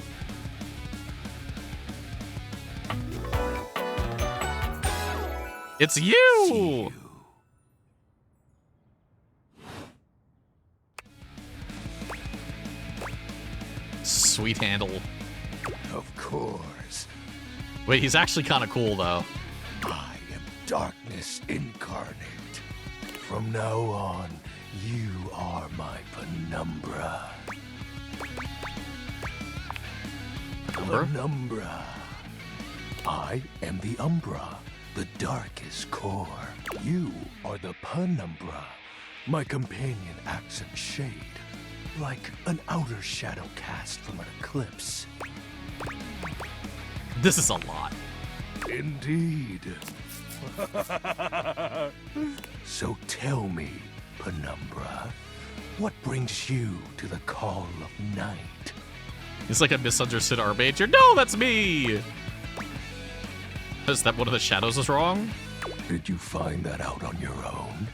It's you! Sweet handle. Of course. Wait, he's actually kind of cool, though. I am darkness incarnate. From now on, you are my penumbra. Penumbra. I am the umbra, the darkest core. You are the penumbra. My companion acts in shade, like an outer shadow cast from an eclipse. This is a lot. Indeed. So tell me, Penumbra, what brings you to the call of night? He's like a misunderstood Armager. No, that's me! Is that one of the shadows is wrong? Did you find that out on your own?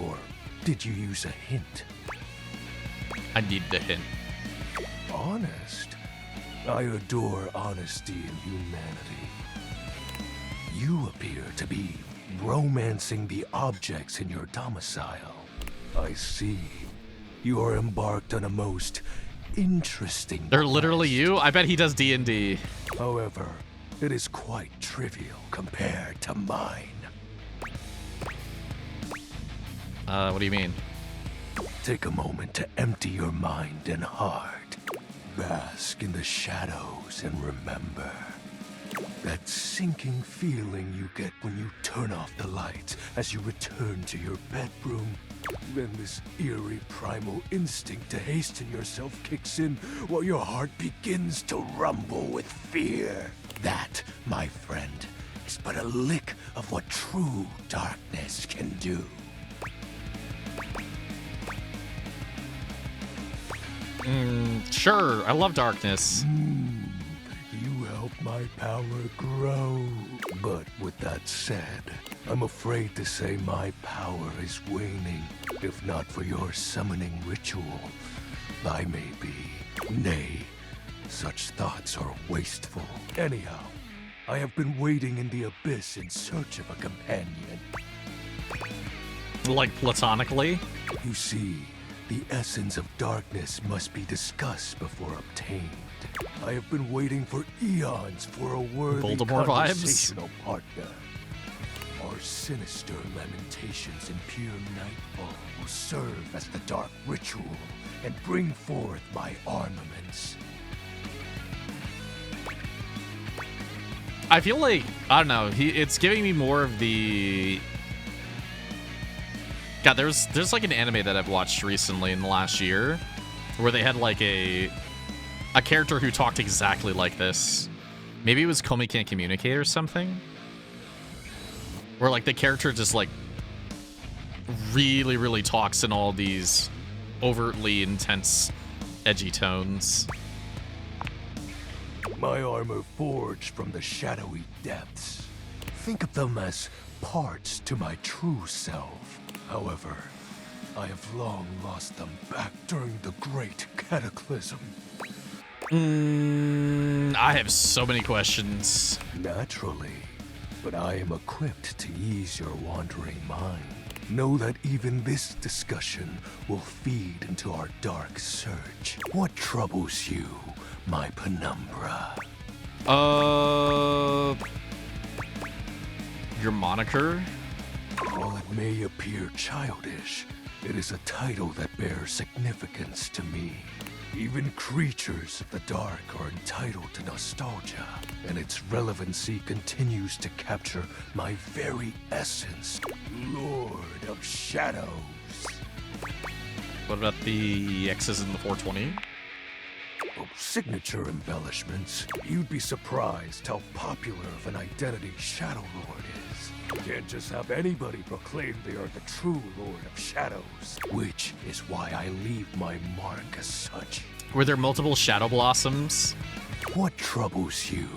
Or did you use a hint? I need the hint. Honest? I adore honesty and humanity. You appear to be romancing the objects in your domicile. I see. You are embarked on a most interesting They're literally you? I bet he does D&D. However, it is quite trivial compared to mine. What do you mean? Take a moment to empty your mind and heart. Bask in the shadows and remember that sinking feeling you get when you turn off the lights as you return to your bedroom. Then this eerie primal instinct to hasten yourself kicks in while your heart begins to rumble with fear. That, my friend, is but a lick of what true darkness can do. Sure, I love darkness. You help my power grow. But with that said, I'm afraid to say my power is waning. If not for your summoning ritual, I may be. Nay, such thoughts are wasteful. Anyhow, I have been waiting in the abyss in search of a companion. Like platonically? You see, the essence of darkness must be discussed before obtained. I have been waiting for eons for a worthy Voldemort vibes? conversational partner. Our sinister lamentations in pure nightfall will serve as the dark ritual and bring forth my armaments. I feel like, I don't know, it's giving me more of the... God, there's like an anime that I've watched recently in the last year where they had like a character who talked exactly like this. Maybe it was Komi Can't Communicate or something. Where like the character just like really, really talks in all these overtly intense, edgy tones. My armor forged from the shadowy depths. Think of them as parts to my true self. However, I have long lost them back during the Great Cataclysm. I have so many questions. Naturally, but I am equipped to ease your wandering mind. Know that even this discussion will feed into our dark search. What troubles you, my penumbra? Your moniker? While it may appear childish, it is a title that bears significance to me. Even creatures of the dark are entitled to nostalgia, and its relevancy continues to capture my very essence, Lord of Shadows. What about the X's in the 420? Oh, signature embellishments. You'd be surprised how popular of an identity Shadow Lord is. You can't just have anybody proclaim they are the true Lord of Shadows, which is why I leave my mark as such. Were there multiple Shadow Blossoms? What troubles you,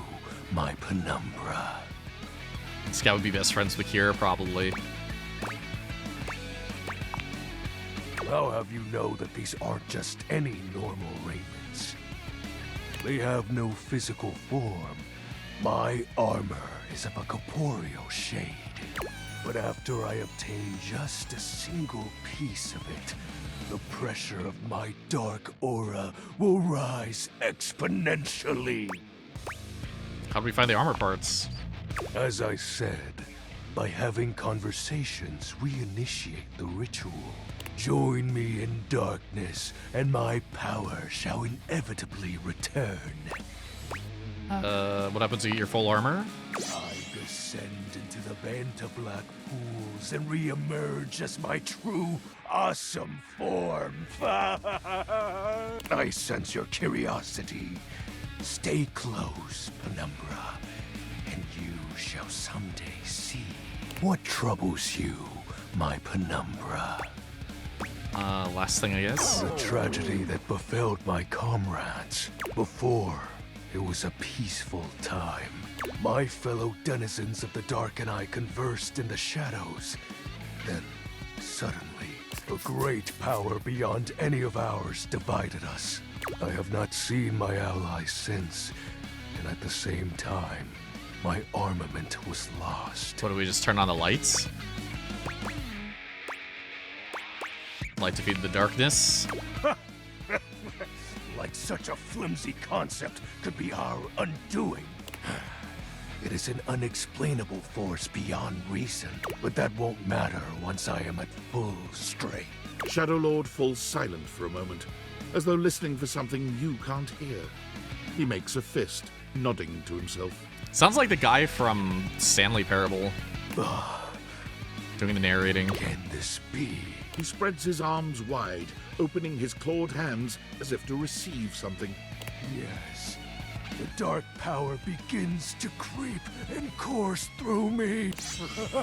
my penumbra? This guy would be best friends with Kira, probably. I'll have you know that these aren't just any normal raiments. They have no physical form. My armor is of a corporeal shade. But after I obtain just a single piece of it, the pressure of my dark aura will rise exponentially. How do we find the armor parts? As I said, by having conversations, we initiate the ritual. Join me in darkness, and my power shall inevitably return. What happens to your full armor? I descend into the Banta Black pools and re-emerge as my true, awesome form. I sense your curiosity. Stay close, Penumbra, and you shall someday see. What troubles you, my Penumbra? Last thing, I guess. The tragedy that befell my comrades. Before, it was a peaceful time. My fellow denizens of the dark and I conversed in the shadows. Then, suddenly, a great power beyond any of ours divided us. I have not seen my allies since, and at the same time, my armament was lost. What, do we just turn on the lights? Light defeated the darkness. Like such a flimsy concept could be our undoing. It is an unexplainable force beyond reason, but that won't matter once I am at full strength. Shadow Lord falls silent for a moment, as though listening for something you can't hear. He makes a fist, nodding to himself. Sounds like the guy from Stanley Parable. Doing the narrating. Can this be? He spreads his arms wide, opening his clawed hands as if to receive something. Yes. The dark power begins to creep and course through me. Did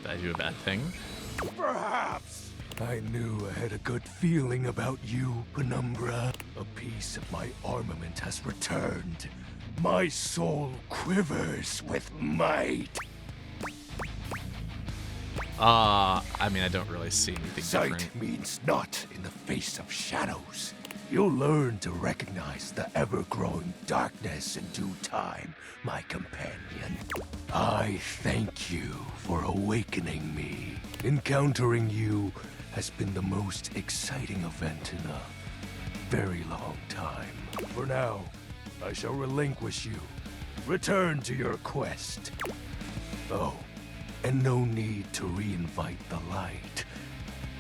I do a bad thing? Perhaps. I knew I had a good feeling about you, Penumbra. A piece of my armament has returned. My soul quivers with might. I mean, I don't really see anything Sight different. means naught in the face of shadows. You'll learn to recognize the ever-growing darkness in due time, my companion. I thank you for awakening me. Encountering you has been the most exciting event in a very long time. For now, I shall relinquish you. Return to your quest. Oh, and no need to reinvite the light.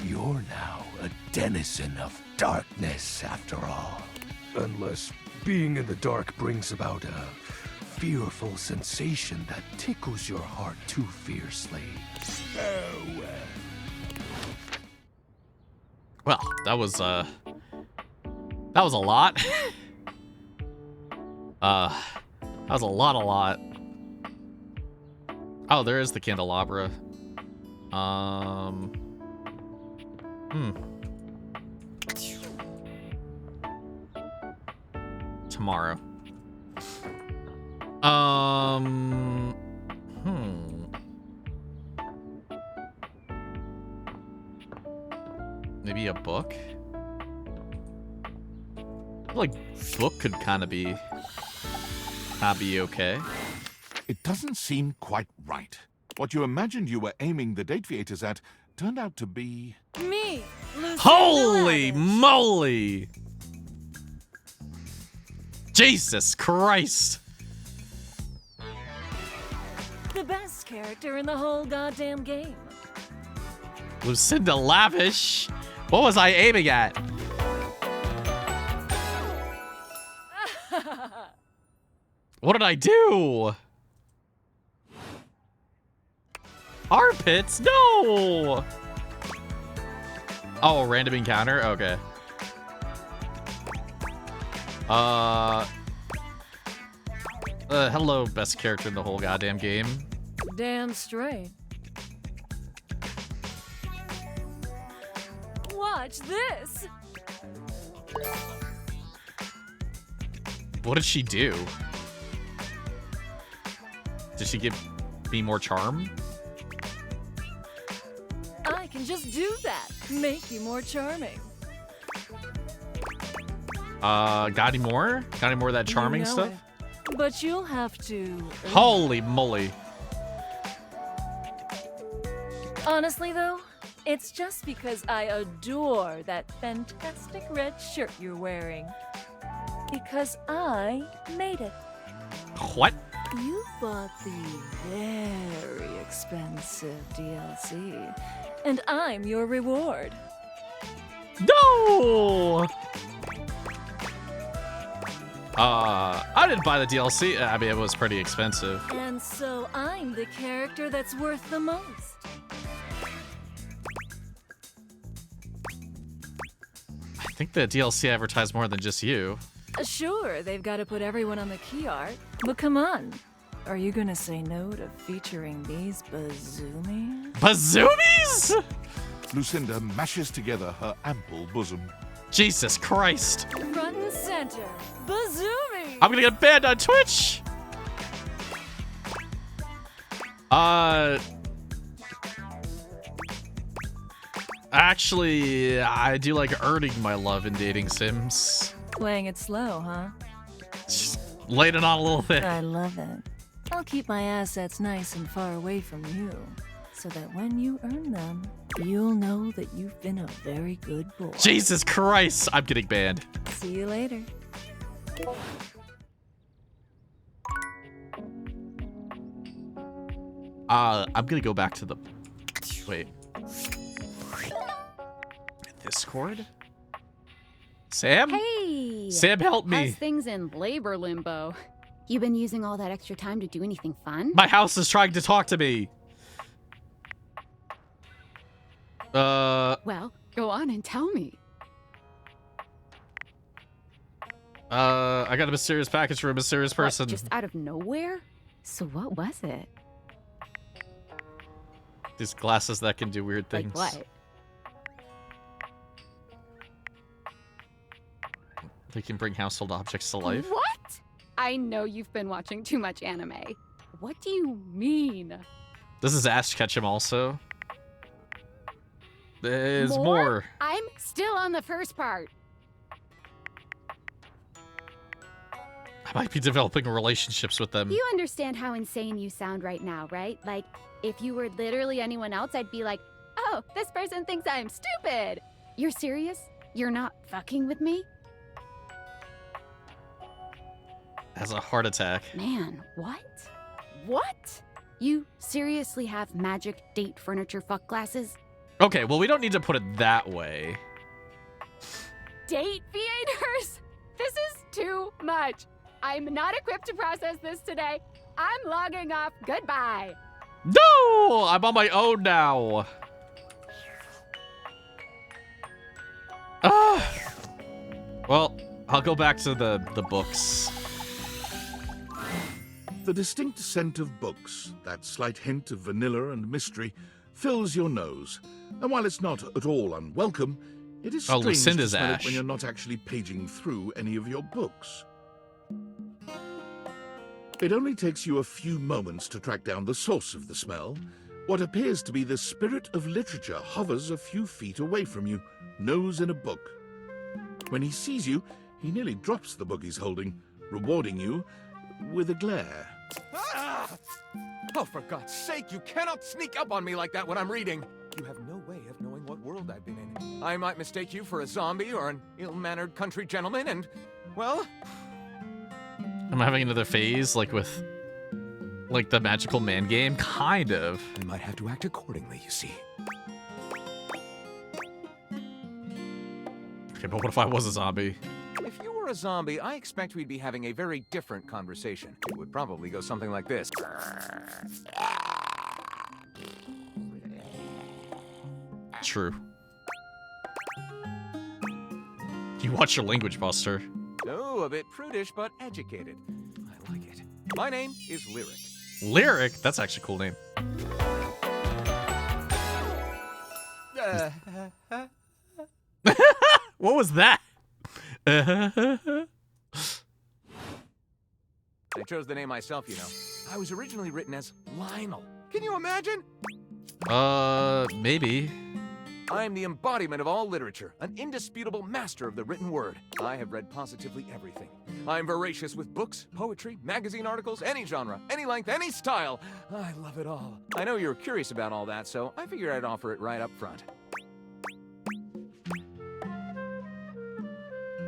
You're now a denizen of darkness, after all. Unless being in the dark brings about a fearful sensation that tickles your heart too fiercely. Farewell. Well, that was a lot. That was a lot. Oh, there is the candelabra. Tomorrow. Maybe a book? I feel like book could kind of be okay. It doesn't seem quite right. What you imagined you were aiming the Dateviators at turned out to be... Me! Lucinda Holy Lavish. moly! Jesus Christ! The best character in the whole goddamn game. Lucinda Lavish? What was I aiming at? What did I do? Armpits? No! Oh, random encounter? Okay. Hello, best character in the whole goddamn game. Damn straight. Watch this. What did she do? Did she give me more charm? I can just do that. Make you more charming. Got any more? Got any more of that charming You know stuff? it. But you'll have to. Holy moly. Honestly, though, it's just because I adore that fantastic red shirt you're wearing. Because I made it. What? You bought the very expensive DLC, and I'm your reward. No! I didn't buy the DLC. I mean, it was pretty expensive. And so I'm the character that's worth the most. I think the DLC advertised more than just you. Sure, they've got to put everyone on the key art, but come on. Are you gonna say no to featuring these bazoomies? Bazoomies? Lucinda mashes together her ample bosom. Jesus Christ. Front and center, bazoomies! I'm gonna get banned on Twitch! Actually, I do like earning my love in dating sims. Playing it slow, huh? Just laying it on a little bit. I love it. I'll keep my assets nice and far away from you, so that when you earn them, you'll know that you've been a very good boy. Jesus Christ, I'm getting banned. See you later. I'm gonna go back to the... Wait. Discord? Sam? Hey! Sam, help me. How's things in labor limbo? You been using all that extra time to do anything fun? My house is trying to talk to me. Well, go on and tell me. I got a mysterious package from a mysterious person. What, just out of nowhere? So what was it? These glasses that can do weird things. Like what? They can bring household objects to life. What? I know you've been watching too much anime. What do you mean? This is Ash Ketchum also. There's more. I'm still on the first part. I might be developing relationships with them. You understand how insane you sound right now, right? Like, if you were literally anyone else, I'd be like, oh, this person thinks I'm stupid. You're serious? You're not fucking with me? Has a heart attack. Man, what? What? You seriously have magic date furniture fuck glasses? Okay, well, we don't need to put it that way. Date theaters? This is too much. I'm not equipped to process this today. I'm logging off. Goodbye. No! I'm on my own now. Well, I'll go back to the books. The distinct scent of books, that slight hint of vanilla and mystery, fills your nose. And while it's not at all unwelcome, it is strange to Lucinda's smell it Ash. when you're not actually paging through any of your books. It only takes you a few moments to track down the source of the smell. What appears to be the spirit of literature hovers a few feet away from you, nose in a book. When he sees you, he nearly drops the book he's holding, rewarding you with a glare. Ah! Oh, for God's sake, you cannot sneak up on me like that when I'm reading. You have no way of knowing what world I've been in. I might mistake you for a zombie or an ill-mannered country gentleman, and, well... I'm having another phase, like with, like the magical man game, kind of. I might have to act accordingly, you see. Okay, but what if I was a zombie? If you were a zombie, I expect we'd be having a very different conversation. It would probably go something like this. True. You watch your language, Buster. Oh, a bit prudish, but educated. I like it. My name is Lyric. Lyric? That's actually a cool name. What was that? I chose the name myself, you know. I was originally written as Lionel. Can you imagine? Maybe. I am the embodiment of all literature, an indisputable master of the written word. I have read positively everything. I am voracious with books, poetry, magazine articles, any genre, any length, any style. I love it all. I know you're curious about all that, so I figured I'd offer it right up front.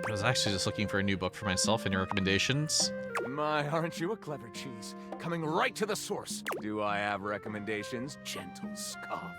I was actually just looking for a new book for myself. Any recommendations? My, aren't you a clever cheese? Coming right to the source. Do I have recommendations? Gentle scoff.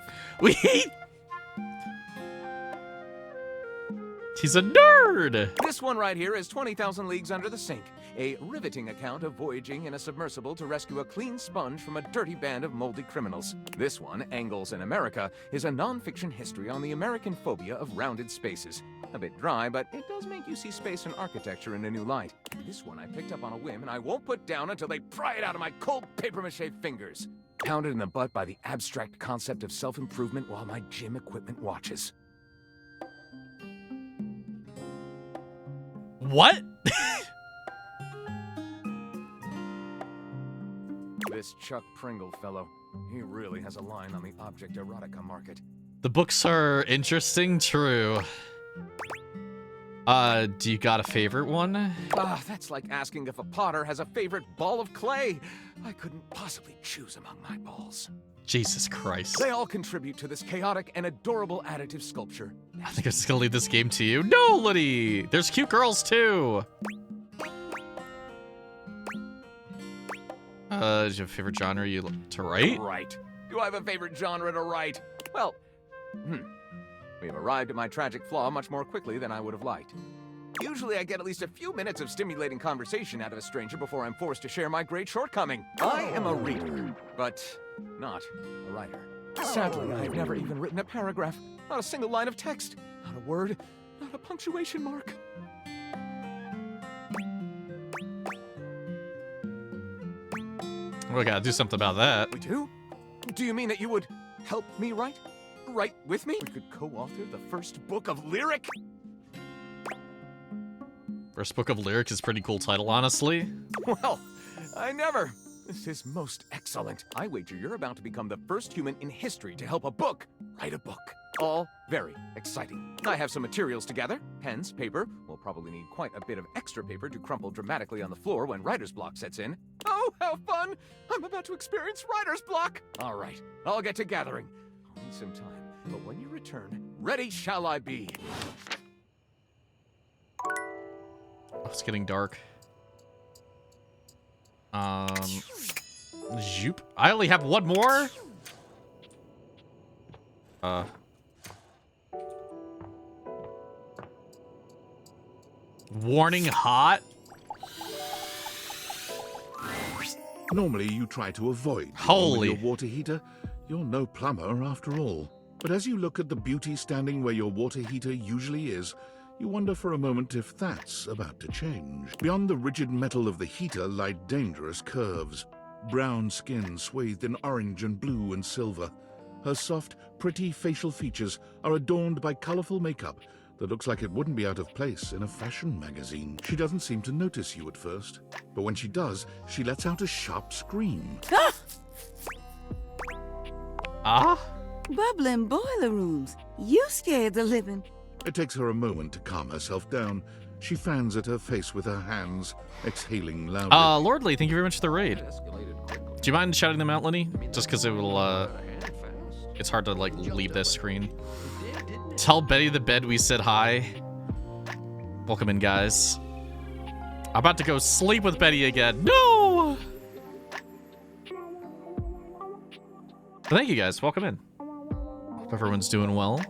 He's a nerd! This one right here is 20,000 Leagues Under the Sink, a riveting account of voyaging in a submersible to rescue a clean sponge from a dirty band of moldy criminals. This one, Angles in America, is a non-fiction history on the American phobia of rounded spaces. A bit dry, but it does make you see space and architecture in a new light. This one I picked up on a whim, and I won't put down until they pry it out of my cold papier-mâché fingers. Pounded in the butt by the abstract concept of self-improvement while my gym equipment watches. What? This Chuck Pringle fellow, he really has a line on the object erotica market. The books are interesting, true. Do you got a favorite one? Ah, that's like asking if a potter has a favorite ball of clay. I couldn't possibly choose among my balls. Jesus Christ. They all contribute to this chaotic and adorable additive sculpture. I think I'm just gonna leave this game to you. No, Liddy! There's cute girls, too! Do you have a favorite genre you like to write? Right. Do I have a favorite genre to write? Well, We have arrived at my tragic flaw much more quickly than I would have liked. Usually I get at least a few minutes of stimulating conversation out of a stranger before I'm forced to share my great shortcoming. I am a reader, but not a writer. Sadly, I've never even written a paragraph, not a single line of text, not a word, not a punctuation mark. We gotta do something about that. We do? Do you mean that you would help me write? Write with me? We could co-author the first book of lyric? First book of lyric is a pretty cool title, honestly. Well, I never. This is most excellent. I wager you're about to become the first human in history to help a book write a book. All very exciting. I have some materials to gather. Pens, paper. We'll probably need quite a bit of extra paper to crumple dramatically on the floor when writer's block sets in. Oh, how fun! I'm about to experience writer's block! All right, I'll get to gathering. I'll need some time, but when you return, ready shall I be. Oh, it's getting dark. Zoop. I only have one more? Warning hot? Normally you try to avoid Holy. your water heater. You're no plumber after all. But as you look at the beauty standing where your water heater usually is, you wonder for a moment if that's about to change. Beyond the rigid metal of the heater lie dangerous curves. Brown skin swathed in orange and blue and silver. Her soft, pretty facial features are adorned by colorful makeup that looks like it wouldn't be out of place in a fashion magazine. She doesn't seem to notice you at first, but when she does, she lets out a sharp scream. Ah? Bubbling boiler rooms. You scared the living. It takes her a moment to calm herself down. She fans at her face with her hands, exhaling loudly. Lordly, thank you very much for the raid. Do you mind shouting them out, Lenny? Just because it will, it's hard to, like, leave this screen. Tell Betty the bed we said hi. Welcome in, guys. I'm about to go sleep with Betty again. No! Thank you, guys. Welcome in. Hope everyone's doing well.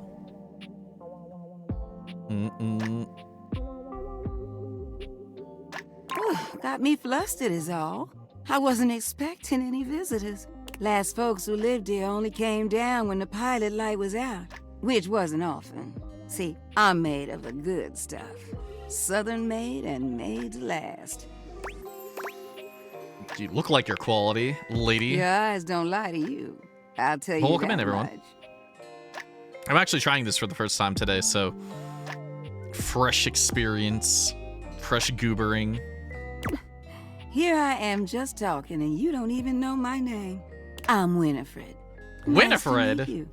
Got me flustered is all. I wasn't expecting any visitors. Last folks who lived here only came down when the pilot light was out, which wasn't often. See, I'm made of the good stuff. Southern made and made to last. You look like your quality, lady. Your eyes don't lie to you. I'll tell you Well, welcome in, that everyone. much. I'm actually trying this for the first time today, so fresh experience, fresh goobering. Here I am just talking and you don't even know my name. I'm Winifred. Winifred? Nice to meet you.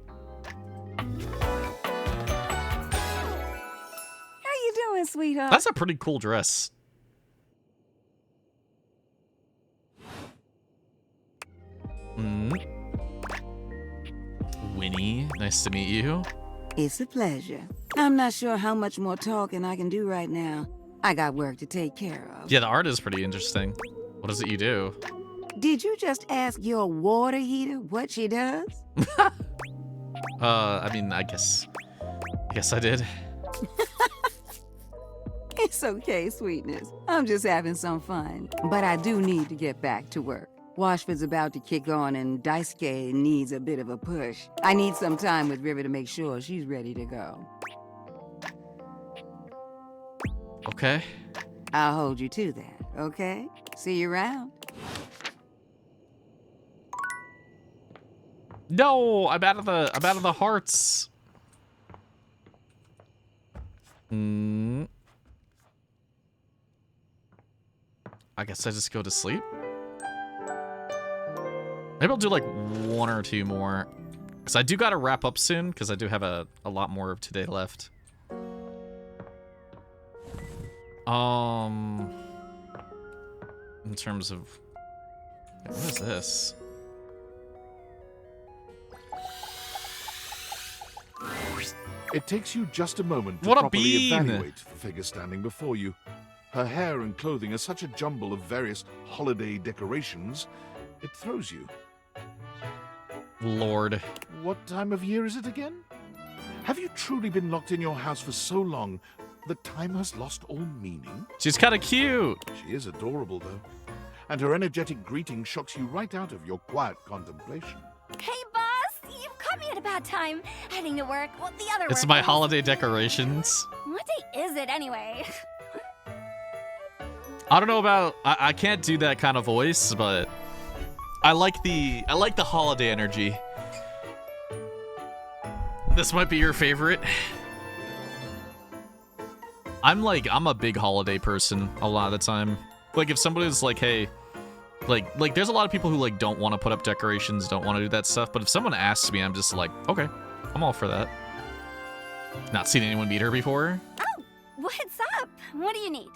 How you doing, sweetheart? That's a pretty cool dress. Winnie, nice to meet you. It's a pleasure. I'm not sure how much more talking I can do right now. I got work to take care of. Yeah, the art is pretty interesting. What is it you do? Did you just ask your water heater what she does? I mean, I guess I did. It's okay, sweetness. I'm just having some fun. But I do need to get back to work. Washford's about to kick on and Daisuke needs a bit of a push. I need some time with River to make sure she's ready to go. Okay. I'll hold you to that, okay? See you around. No, I'm out of the hearts. I guess I just go to sleep. Maybe I'll do like one or two more. Because I do gotta wrap up soon, because I do have a lot more of today left. In terms of... What is this? It takes you just a moment to What a properly bean! evaluate the figure standing before you. Her hair and clothing are such a jumble of various holiday decorations, it throws you. Lord. What time of year is it again? Have you truly been locked in your house for so long that time has lost all meaning? She's kind of cute. She is adorable, though. And her energetic greeting shocks you right out of your quiet contemplation. Hey, boss! You've caught me at a bad time. Heading to work. Well, the other It's work my is- holiday decorations. What day is it, anyway? I don't know about... I can't do that kind of voice, but... I like the holiday energy. This might be your favorite. I'm a big holiday person a lot of the time. Like, if somebody's like, hey, like there's a lot of people who like don't want to put up decorations, don't want to do that stuff, but if someone asks me, I'm just like, okay, I'm all for that. Not seen anyone meet her before. Oh, what's up? What do you need?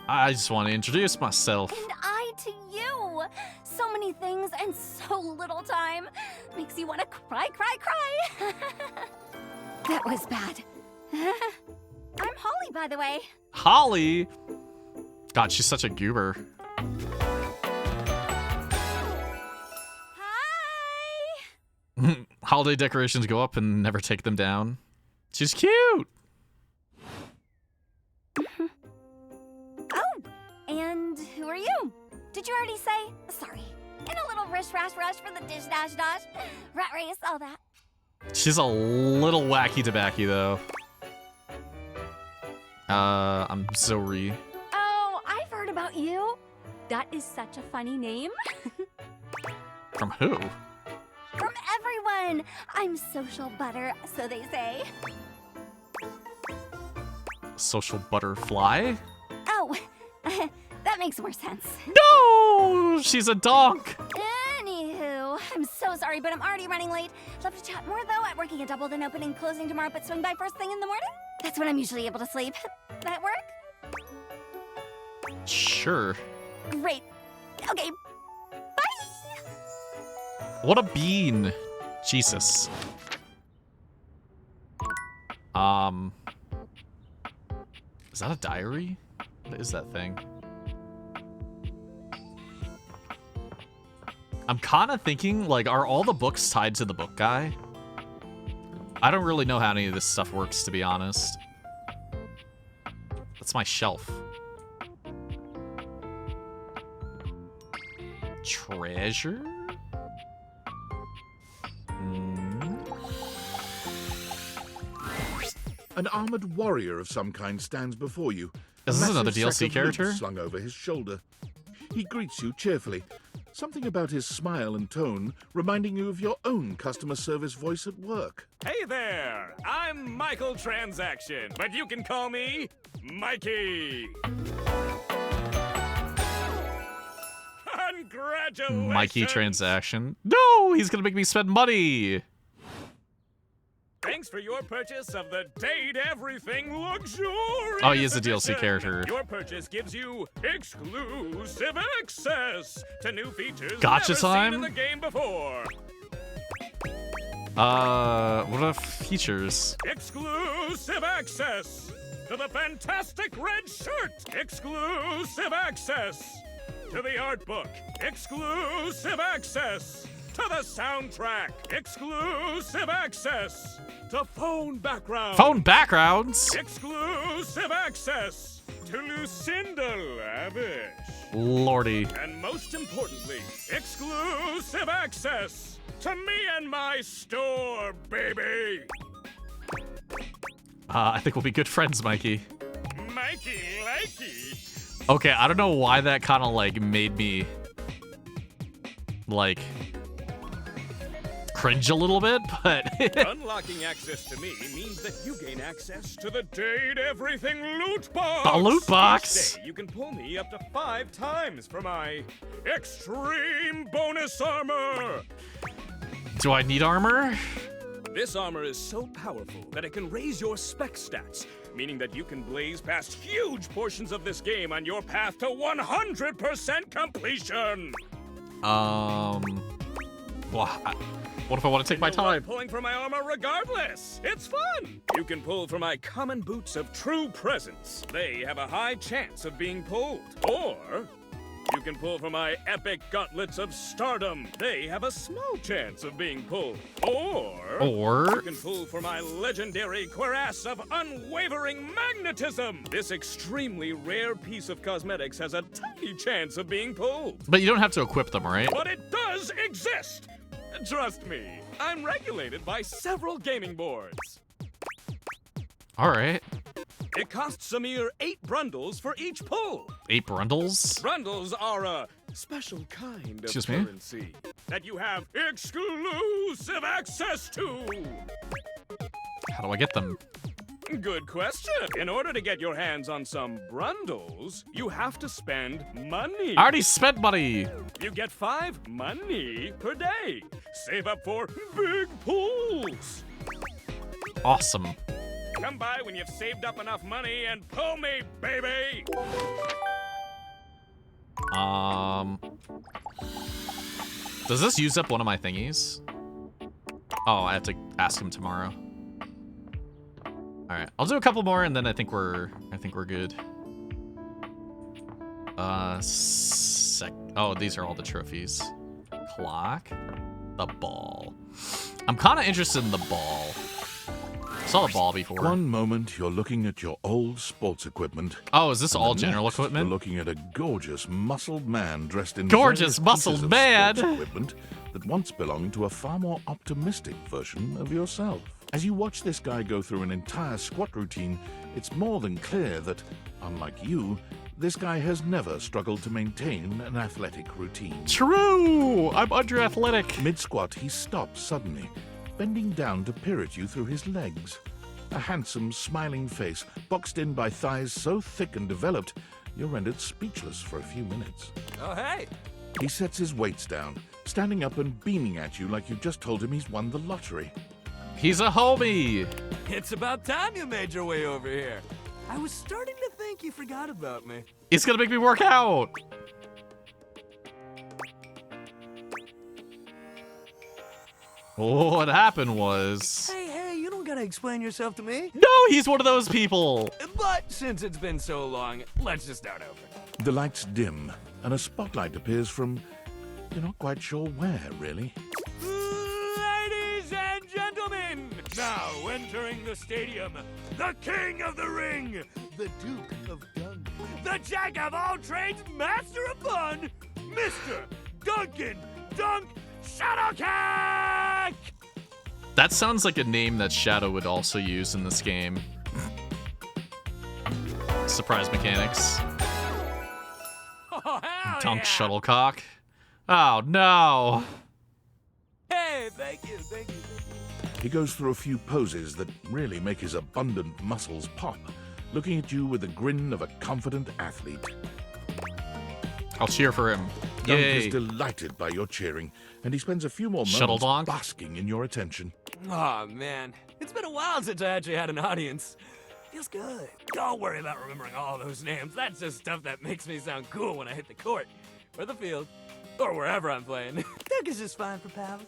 I just want to introduce myself. And I to you. So many things and so little time. Makes you want to cry. That was bad. I'm Holly, by the way. Holly? God, she's such a goober. Hi! Holiday decorations go up and never take them down. She's cute! Oh, and who are you? Did you already say? Sorry. In a little rush for the dish dash. Rat race, all that. She's a little wacky tobacky, though. I'm ZoReee. Oh, I've heard about you. That is such a funny name. From who? From everyone. I'm social butter, so they say. Social butterfly? Oh, that makes more sense. No! She's a donk! Anywho, I'm so sorry, but I'm already running late. Love to chat more, though. I'm working a double, then opening and closing tomorrow, but swing by first thing in the morning. That's when I'm usually able to sleep. That work? Sure. Great. Okay, bye! What a bean. Jesus. Is that a diary? What is that thing? I'm kind of thinking, like, are all the books tied to the book guy? I don't really know how any of this stuff works, to be honest. That's my shelf. Treasure? An armored warrior of some kind stands before you. Is this another massive DLC sack of character? loot slung over his shoulder. He greets you cheerfully, something about his smile and tone reminding you of your own customer service voice at work. Hey there! I'm Michael Transaction, but you can call me Mikey! Congratulations! Mikey Transaction. No! He's gonna make me spend money! Thanks for your purchase of the Date Everything Luxurious Oh, he is a DLC Edition. character. Your purchase gives you exclusive access to new features Gotcha never time? seen in the game before. What are features? Exclusive access to the fantastic red shirt. Exclusive access to the art book. Exclusive access to the soundtrack. Exclusive access to phone backgrounds. Phone backgrounds? Exclusive access to Lucinda Lavish. Lordy. And most importantly, exclusive access to me and my store, baby. I think we'll be good friends, Mikey. Mikey likey. Okay, I don't know why that kind of, like, made me, like, cringe a little bit, but... Unlocking access to me means that you gain access to the Date Everything loot box. The loot box? Each day, you can pull me up to 5 times for my extreme bonus armor. Do I need armor? This armor is so powerful that it can raise your spec stats, meaning that you can blaze past huge portions of this game on your path to 100% completion. What if I want to take my time? Pulling from my armor regardless. It's fun. You can pull from my common boots of true presence. They have a high chance of being pulled. Or you can pull from my epic gauntlets of stardom. They have a small chance of being pulled. Or you can pull for my legendary cuirass of unwavering magnetism. This extremely rare piece of cosmetics has a tiny chance of being pulled. But you don't have to equip them, right? But it does exist! Trust me, I'm regulated by several gaming boards. All right. It costs a mere 8 brundles for each pull. 8 brundles? Brundles are a special kind of Excuse me? currency that you have exclusive access to. How do I get them? Good question. In order to get your hands on some brundles, you have to spend money. I already spent money. You get 5 money per day. Save up for big pulls. Awesome. Come by when you've saved up enough money and pull me, baby! Does this use up one of my thingies? Oh, I have to ask him tomorrow. All right, I'll do a couple more and then I think we're good. Oh, these are all the trophies. Clock, the ball. I'm kind of interested in the ball. Saw the ball before. One moment you're looking at your old sports equipment. Oh, is this and all the general next, equipment? You're looking at a gorgeous, muscled man dressed in Gorgeous, various muscled pieces of man. sports equipment that once belonged to a far more optimistic version of yourself. As you watch this guy go through an entire squat routine, it's more than clear that, unlike you, this guy has never struggled to maintain an athletic routine. True! I'm under-athletic. Mid-squat, he stops suddenly, bending down to peer at you through his legs. A handsome, smiling face, boxed in by thighs so thick and developed, you're rendered speechless for a few minutes. Oh, hey! He sets his weights down, standing up and beaming at you like you just told him he's won the lottery. He's a homie! It's about time you made your way over here. I was starting to think you forgot about me. He's gonna make me work out! What happened was... Hey, you don't gotta explain yourself to me. No, he's one of those people! But since it's been so long, let's just start over. The lights dim, and a spotlight appears from... you're not quite sure where, really. Ladies and gentlemen, now entering the stadium, the king of the ring, the Duke of Dunk, the jack of all trades, master of fun, Mr. Duncan Dunk Shadowcat! That sounds like a name that Shadow would also use in this game. Surprise mechanics. Oh, hell Dunk yeah. shuttlecock. Oh, no. Hey, thank you. He goes through a few poses that really make his abundant muscles pop, looking at you with the grin of a confident athlete. I'll cheer for him. Dunk Yay. is delighted by your cheering, and he spends a few more Shuttle moments donk? basking in your attention. Oh man, it's been a while since I actually had an audience. Feels good. Don't worry about remembering all those names. That's just stuff that makes me sound cool when I hit the court, or the field, or wherever I'm playing. Dunk is just fine for pals.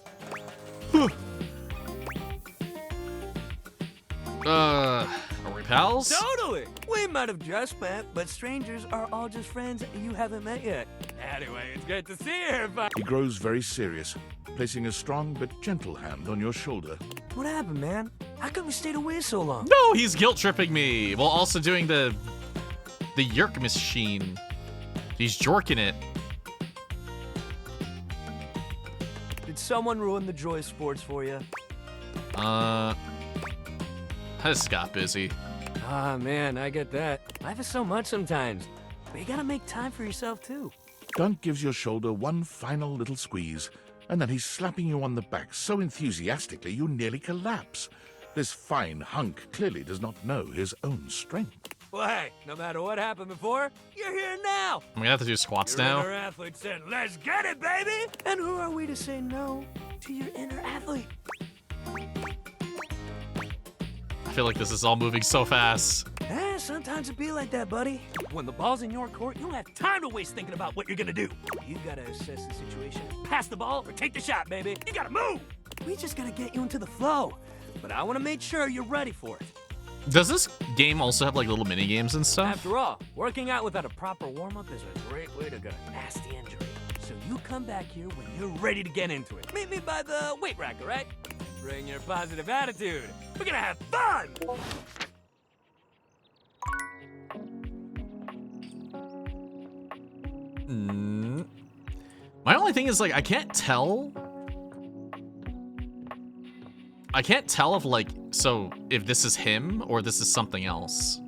Are we pals? Totally. We might have just met, but strangers are all just friends you haven't met yet. Anyway, it's good to see you. He grows very serious, placing a strong but gentle hand on your shoulder. What happened, man? How come you stayed away so long? No, he's guilt tripping me while also doing the yerk machine. He's jorking it. Did someone ruin the joy of sports for you? I just got busy. Ah, man, I get that. Life is so much sometimes. But you gotta make time for yourself, too. Dunk gives your shoulder one final little squeeze, and then he's slapping you on the back so enthusiastically you nearly collapse. This fine hunk clearly does not know his own strength. Well, hey, no matter what happened before, you're here now. I'm gonna have to do squats Your now. inner athlete said, let's get it, baby! And who are we to say no to your inner athlete? I feel like this is all moving so fast. Sometimes it be like that, buddy. When the ball's in your court, you don't have time to waste thinking about what you're gonna do. You gotta assess the situation. Pass the ball or take the shot, baby. You gotta move! We just gotta get you into the flow. But I wanna make sure you're ready for it. Does this game also have like little mini games and stuff? After all, working out without a proper warm-up is a great way to get a nasty injury. So you come back here when you're ready to get into it. Meet me by the weight rack, all right? Bring your positive attitude. We're gonna have fun! My only thing is, like, I can't tell if, like, so if this is him or this is something else.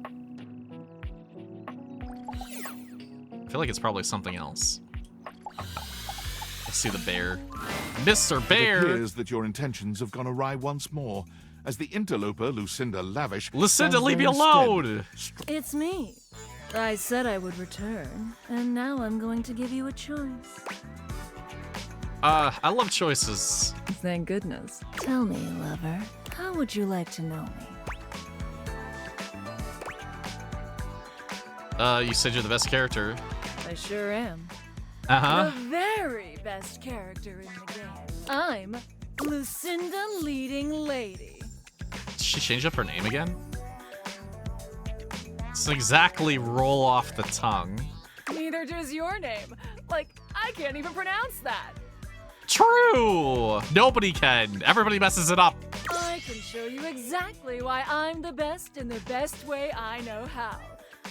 I feel like it's probably something else. Let's see the bear. Mr. Bear! It appears that your intentions have gone awry once more, as the interloper, Lucinda Lavish... Lucinda, leave me alone! It's me. I said I would return, and now I'm going to give you a choice. I love choices. Thank goodness. Tell me, lover, how would you like to know me? You said you're the best character. I sure am. Uh-huh. The very best character in the game. I'm Lucinda Leading Lady. Did she change up her name again? Doesn't exactly roll off the tongue. Neither does your name. Like, I can't even pronounce that. True! Nobody can. Everybody messes it up. I can show you exactly why I'm the best in the best way I know how.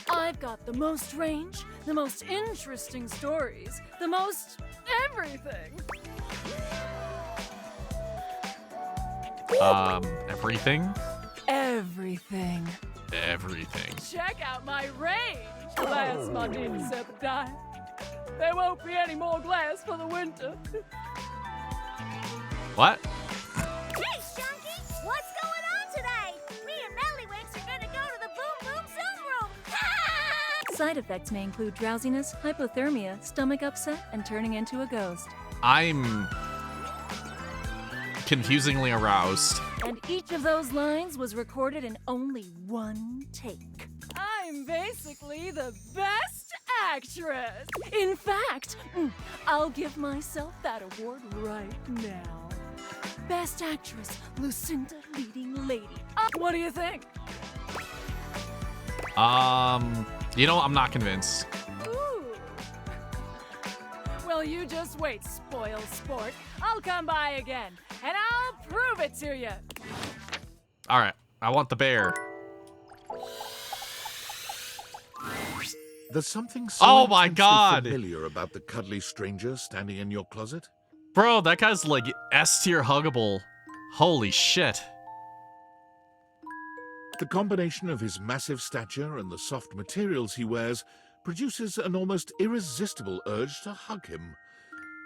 I've got the most range, the most interesting stories, the most everything. Everything? Everything. Everything. Check out my range. Glass my needs at the time. There won't be any more glass for the winter. What? Hey, Shunky! What's going on today? Me and Mellywinks are gonna go to the Boom Boom Zoom Room! Side effects may include drowsiness, hypothermia, stomach upset, and turning into a ghost. I'm confusingly aroused. And each of those lines was recorded in only one take. I'm basically the best actress. In fact, I'll give myself that award right now. Best Actress, Lucinda Leading Lady. What do you think? You know, I'm not convinced. Ooh. Well, you just wait, spoiled sport. I'll come by again, and I'll prove it to you. All right, I want the bear. There's something so Oh my intensely God! familiar about the cuddly stranger standing in your closet. Bro, that guy's like S-tier huggable. Holy shit. The combination of his massive stature and the soft materials he wears produces an almost irresistible urge to hug him.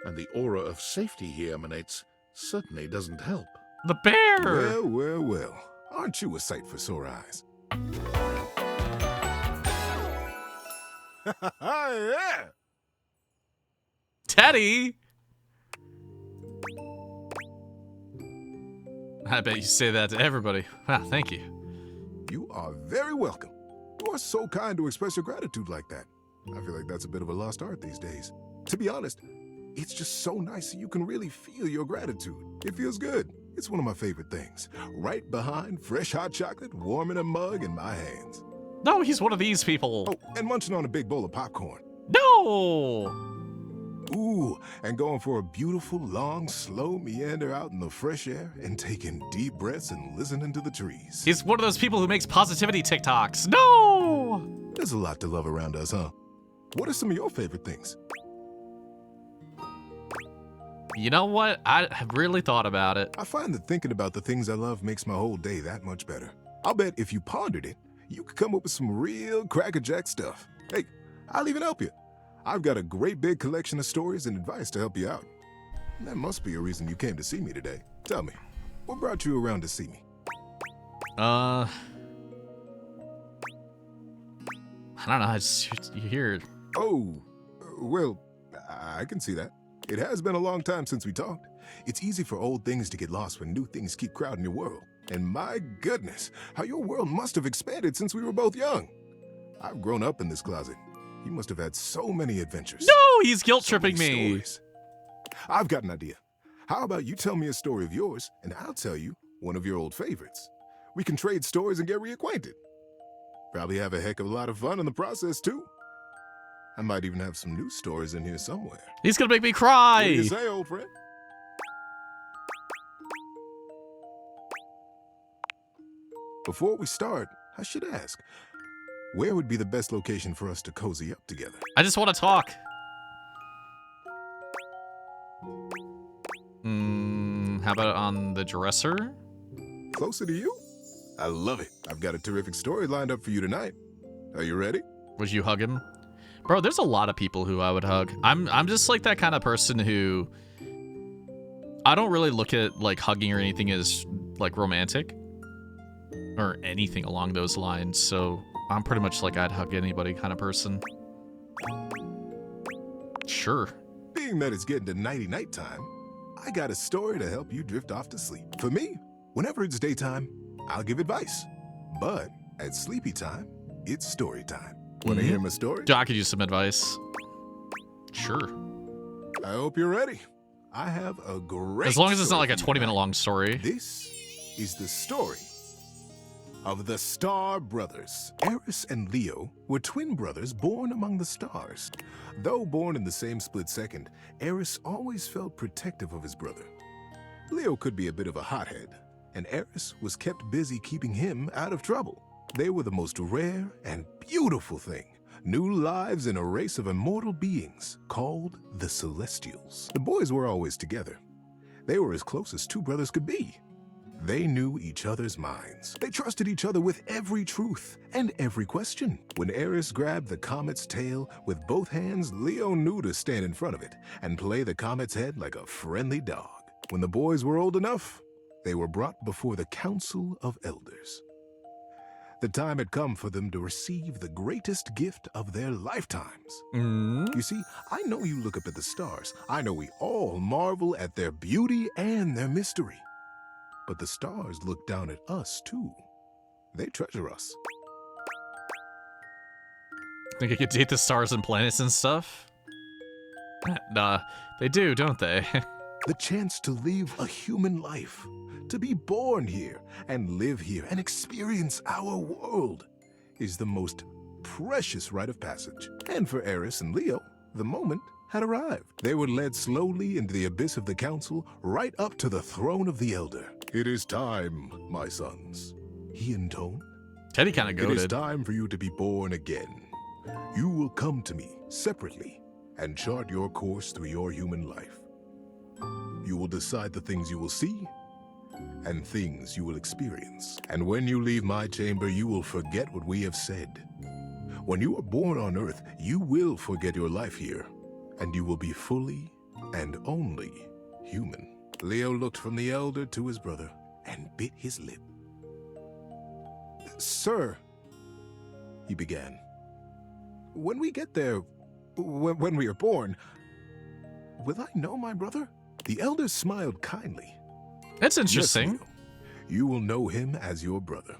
And the aura of safety he emanates certainly doesn't help. The bear! Well, well, well. Aren't you a sight for sore eyes? Yeah! Teddy! I bet you say that to everybody. Wow, thank you. You are very welcome. You are so kind to express your gratitude like that. I feel like that's a bit of a lost art these days. To be honest, it's just so nice that you can really feel your gratitude. It feels good. It's one of my favorite things. Right behind fresh hot chocolate, warm in a mug in my hands. No, he's one of these people. Oh, and munching on a big bowl of popcorn. No! Ooh, and going for a beautiful, long, slow meander out in the fresh air and taking deep breaths and listening to the trees. He's one of those people who makes positivity TikToks. No! There's a lot to love around us, huh? What are some of your favorite things? You know what? I have really thought about it. I find that thinking about the things I love makes my whole day that much better. I'll bet if you pondered it, you could come up with some real crackerjack stuff. Hey, I'll even help you. I've got a great big collection of stories and advice to help you out. That must be a reason you came to see me today. Tell me, what brought you around to see me? I don't know. You hear it. Oh, well, I can see that. It has been a long time since we talked. It's easy for old things to get lost when new things keep crowding your world. And my goodness, how your world must have expanded since we were both young. I've grown up in this closet. You must have had so many adventures. No, he's guilt-tripping me. Stories. I've got an idea. How about you tell me a story of yours, and I'll tell you one of your old favorites. We can trade stories and get reacquainted. Probably have a heck of a lot of fun in the process, too. I might even have some new stories in here somewhere. He's gonna make me cry! What do you say, old friend? Before we start, I should ask, where would be the best location for us to cozy up together? I just want to talk. How about on the dresser? Closer to you? I love it. I've got a terrific story lined up for you tonight. Are you ready? Would you hug him? Bro, there's a lot of people who I would hug. I'm just like that kind of person who... I don't really look at like hugging or anything as like romantic. Or anything along those lines, so I'm pretty much like I'd hug anybody kind of person. Sure. Being that it's getting to nighty-night time, I got a story to help you drift off to sleep. For me, whenever it's daytime, I'll give advice. But at sleepy time, it's story time. Want to hear my story? I could use some advice. Sure. I hope you're ready. I have a great As long as it's not like a story 20-minute long story. This is the story of the Star Brothers. Eris and Leo were twin brothers born among the stars. Though born in the same split second, Eris always felt protective of his brother. Leo could be a bit of a hothead, and Eris was kept busy keeping him out of trouble. They were the most rare and beautiful thing. New lives in a race of immortal beings called the Celestials. The boys were always together. They were as close as two brothers could be. They knew each other's minds. They trusted each other with every truth and every question. When Eris grabbed the comet's tail with both hands, Leo knew to stand in front of it and play the comet's head like a friendly dog. When the boys were old enough, they were brought before the Council of Elders. The time had come for them to receive the greatest gift of their lifetimes. You see, I know you look up at the stars. I know we all marvel at their beauty and their mystery. But the stars look down at us, too. They treasure us. Think I could date the stars and planets and stuff? Nah, they do, don't they? The chance to live a human life, to be born here and live here and experience our world is the most precious rite of passage. And for Eris and Leo, the moment had arrived. They were led slowly into the abyss of the council, right up to the throne of the Elder. It is time, my sons, he intoned. Teddy kind of goated. It is time for you to be born again. You will come to me separately and chart your course through your human life. You will decide the things you will see and things you will experience. And when you leave my chamber, you will forget what we have said. When you are born on Earth, you will forget your life here, and you will be fully and only human. Leo looked from the Elder to his brother and bit his lip. Sir, he began, when we get there, when we are born, will I know my brother? The Elder smiled kindly. That's interesting. Yes, Leo, you will know him as your brother.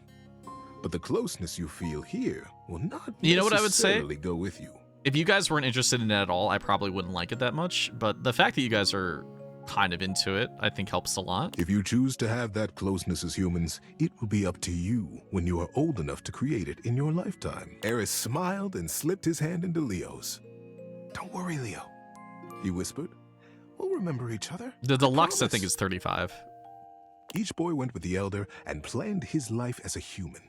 But the closeness you feel here will not You know what I would say? necessarily go with you. If you guys weren't interested in it at all, I probably wouldn't like it that much. But the fact that you guys are kind of into it, I think helps a lot. If you choose to have that closeness as humans, it will be up to you when you are old enough to create it in your lifetime. Eris smiled and slipped his hand into Leo's. Don't worry, Leo, he whispered. We'll remember each other. The deluxe, I think, is 35. Each boy went with the Elder and planned his life as a human.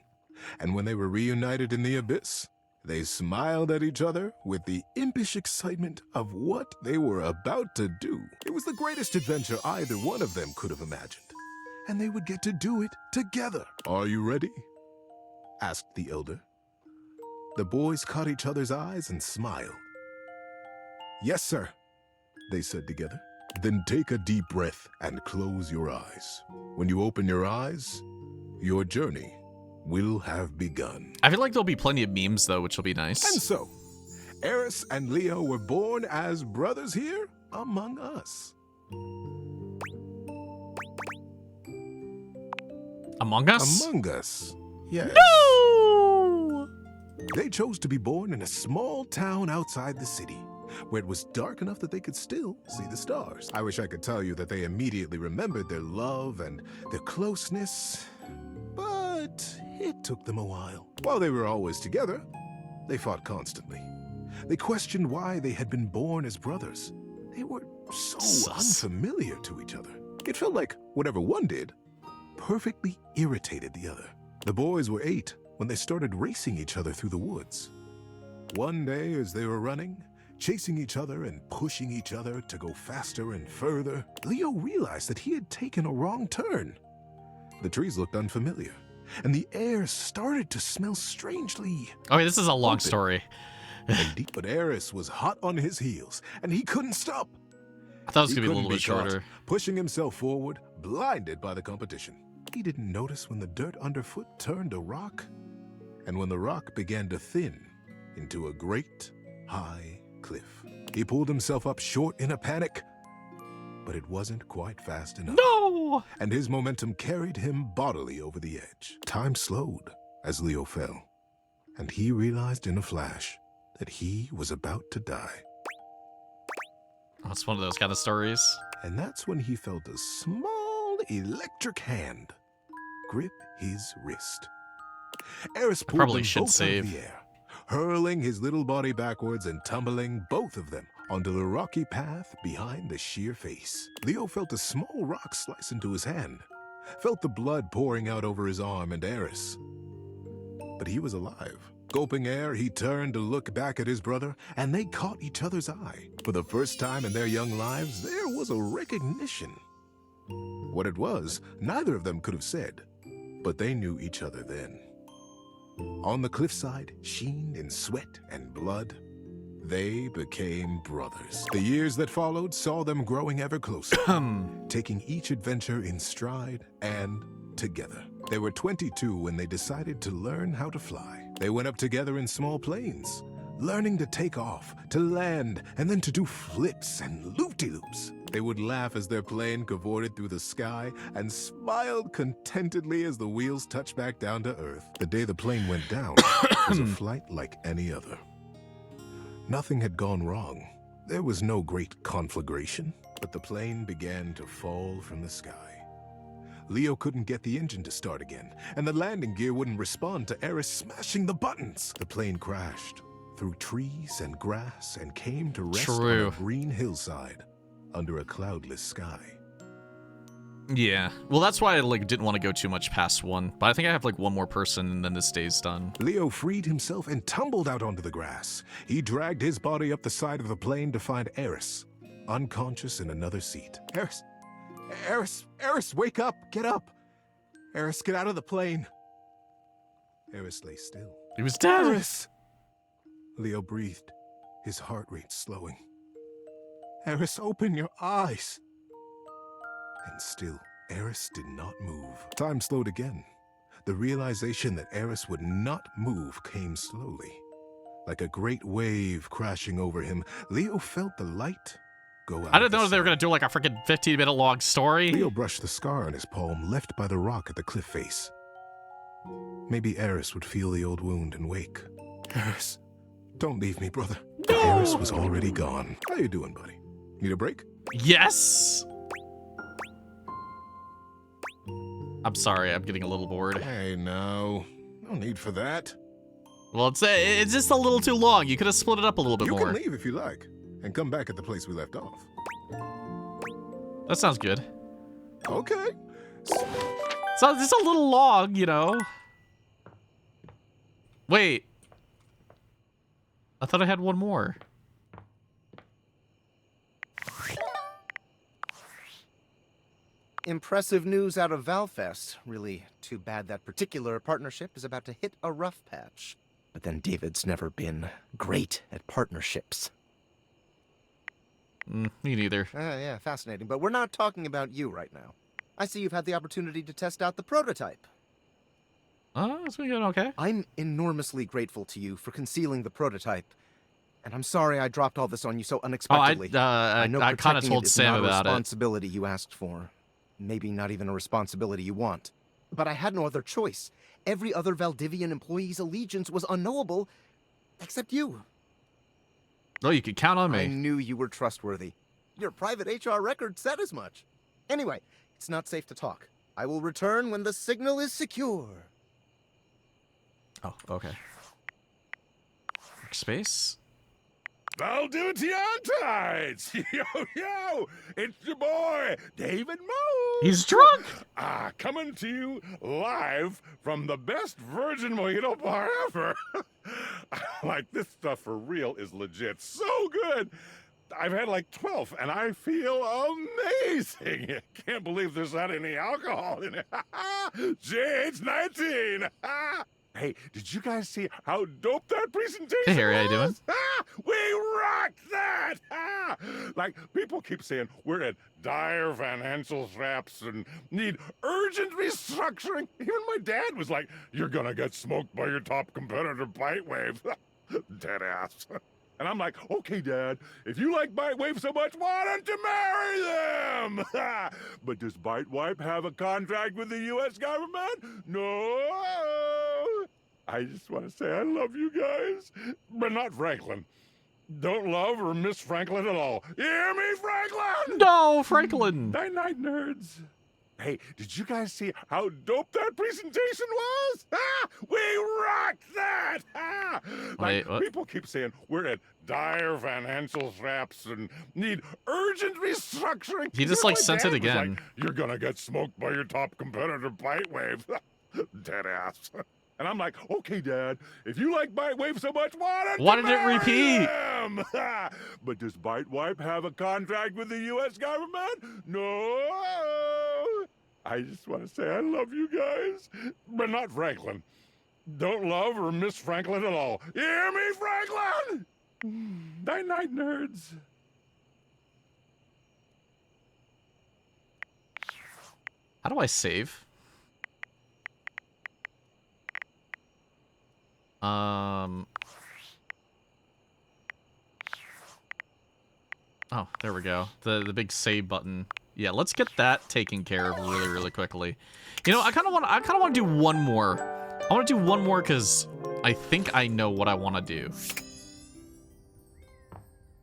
And when they were reunited in the abyss, they smiled at each other with the impish excitement of what they were about to do. It was the greatest adventure either one of them could have imagined. And they would get to do it together. Are you ready? Asked the Elder. The boys caught each other's eyes and smiled. Yes, sir, they said together. Then take a deep breath and close your eyes. When you open your eyes, your journey will have begun. I feel like there'll be plenty of memes, though, which will be nice. And so, Eris and Leo were born as brothers here among us. Among us? Among us, yes. No! They chose to be born in a small town outside the city, where it was dark enough that they could still see the stars. I wish I could tell you that they immediately remembered their love and their closeness, but it took them a while. While they were always together, they fought constantly. They questioned why they had been born as brothers. They were so unfamiliar to each other. It felt like whatever one did perfectly irritated the other. The boys were 8 when they started racing each other through the woods. One day, as they were running, chasing each other and pushing each other to go faster and further, Leo realized that he had taken a wrong turn. The trees looked unfamiliar, and the air started to smell strangely. Okay, this is a long story. But Eris was hot on his heels, and he couldn't stop. I thought it was He going to be a couldn't little bit caught, shorter. pushing himself forward, blinded by the competition. He didn't notice when the dirt underfoot turned to rock, and when the rock began to thin into a great, high cliff. He pulled himself up short in a panic, but it wasn't quite fast enough. No! And his momentum carried him bodily over the edge. Time slowed as Leo fell, and he realized in a flash that he was about to die. That's one of those kind of stories. And that's when he felt a small electric hand grip his wrist. Eris pulled probably them should both out save. of the air, hurling his little body backwards and tumbling both of them onto the rocky path behind the sheer face. Leo felt a small rock slice into his hand, felt the blood pouring out over his arm and Eris. But he was alive. Gulping air, he turned to look back at his brother, and they caught each other's eye. For the first time in their young lives, there was a recognition. What it was, neither of them could have said, but they knew each other then. On the cliffside, sheen in sweat and blood, they became brothers. The years that followed saw them growing ever closer, taking each adventure in stride and together. They were 22 when they decided to learn how to fly. They went up together in small planes, learning to take off, to land, and then to do flips and loop-de-loops. They would laugh as their plane cavorted through the sky and smiled contentedly as the wheels touched back down to Earth. The day the plane went down was a flight like any other. Nothing had gone wrong. There was no great conflagration, but the plane began to fall from the sky. Leo couldn't get the engine to start again, and the landing gear wouldn't respond to Eris smashing the buttons. The plane crashed through trees and grass and came to rest on a green hillside under a cloudless sky. Yeah. Well, that's why I didn't want to go too much past 1. But I think I have one more person and then this day's done. Leo freed himself and tumbled out onto the grass. He dragged his body up the side of the plane to find Eris, unconscious in another seat. Eris, wake up, get up. Eris, get out of the plane. Eris lay still. He was dead. Eris! Leo breathed, his heart rate slowing. Eris, open your eyes. And still, Eris did not move. Time slowed again. The realization that Eris would not move came slowly. Like a great wave crashing over him, Leo felt the light go out. I didn't know they were going to do a freaking 15-minute long story. Leo brushed the scar on his palm left by the rock at the cliff face. Maybe Eris would feel the old wound and wake. Eris, don't leave me, brother. No! Eris was already gone. How you doing, buddy? Need a break? Yes! I'm sorry, I'm getting a little bored. Hey, no need for that. Well, it's just a little too long. You could have split it up a little bit more. You can leave if you like, and come back at the place we left off. That sounds good. Okay. So it's a little long, you know. Wait. I thought I had one more. Impressive news out of Valfest. Really too bad that particular partnership is about to hit a rough patch. But then David's never been great at partnerships. Me neither. Yeah, fascinating. But we're not talking about you right now. I see you've had the opportunity to test out the prototype. It's been going okay. I'm enormously grateful to you for concealing the prototype. And I'm sorry I dropped all this on you so unexpectedly. I know kind of told it is Sam not about a responsibility you asked for. Maybe not even a responsibility you want. But I had no other choice. Every other Valdivian employee's allegiance was unknowable, except you. Oh, you could count on me. I knew you were trustworthy. Your private HR record said as much. Anyway, it's not safe to talk. I will return when the signal is secure. Oh, okay. Workspace. Valdivtiantites! Yo, it's your boy, David Moe! He's drunk! Coming to you live from the best virgin mojito bar ever. Like, this stuff for real is legit so good. I've had like 12, and I feel amazing. Can't believe there's not any alcohol in it. JH19! Hey, did you guys see how dope that presentation Hey, Harry, how you doing? We rocked that! Like, people keep saying we're at dire financial straps and need urgent restructuring. Even my dad was like, you're gonna get smoked by your top competitor, Bitewave. Dead ass. And I'm like, okay, Dad, if you like Bitewave so much, why don't you marry them? But does Bitewave have a contract with the U.S. government? No. I just want to say I love you guys, but not Franklin. Don't love or miss Franklin at all. You hear me, Franklin? No, Franklin. Night-night, nerds. Hey, did you guys see how dope that presentation was? We rocked that! Wait, Like, what? people keep saying we're at dire financial straps and need urgent restructuring. He just, Even like, my sent it dad was again. like, you're gonna get smoked by your top competitor, Bitewave. Dead ass. And I'm like, okay, Dad, if you like Bitewave so much, why Why don't did you it marry repeat? them? But does Bitewave have a contract with the U.S. government? No. I just want to say I love you guys, but not Franklin. Don't love or miss Franklin at all. You hear me, Franklin? Night-night, nerds. How do I save? Oh, there we go. The big save button. Yeah, let's get that taken care of really, really quickly. You know, I kind of want to do one more. I want to do one more because I think I know what I want to do.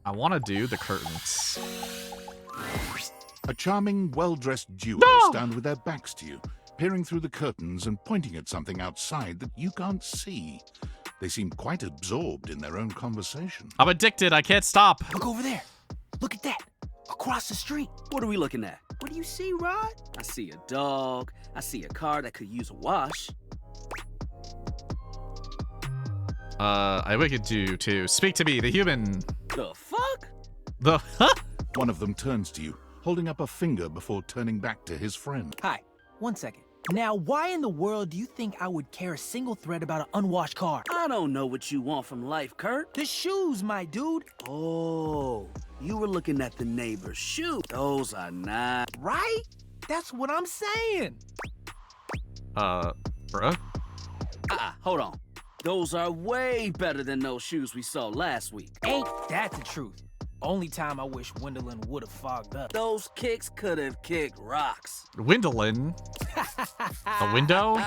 I want to do the curtains. A charming, well-dressed duo stand with their backs to you, peering through the curtains and pointing at something outside that you can't see. They seem quite absorbed in their own conversation. I'm addicted. I can't stop. Look over there. Look at that. Across the street. What are we looking at? What do you see, Rod? I see a dog. I see a car that could use a wash. I could do too. Speak to me, the human. The fuck? The huh? One of them turns to you, holding up a finger before turning back to his friend. Hi. 1 second. Now, why in the world do you think I would care a single thread about an unwashed car? I don't know what you want from life, Kurt. The shoes, my dude. Oh, you were looking at the neighbor's shoe. Those are not... Right? That's what I'm saying. Bruh? Hold on. Those are way better than those shoes we saw last week. Ain't that the truth? Only time I wish Wendelin would have fogged up. Those kicks could have kicked rocks. Wendelin? A window? What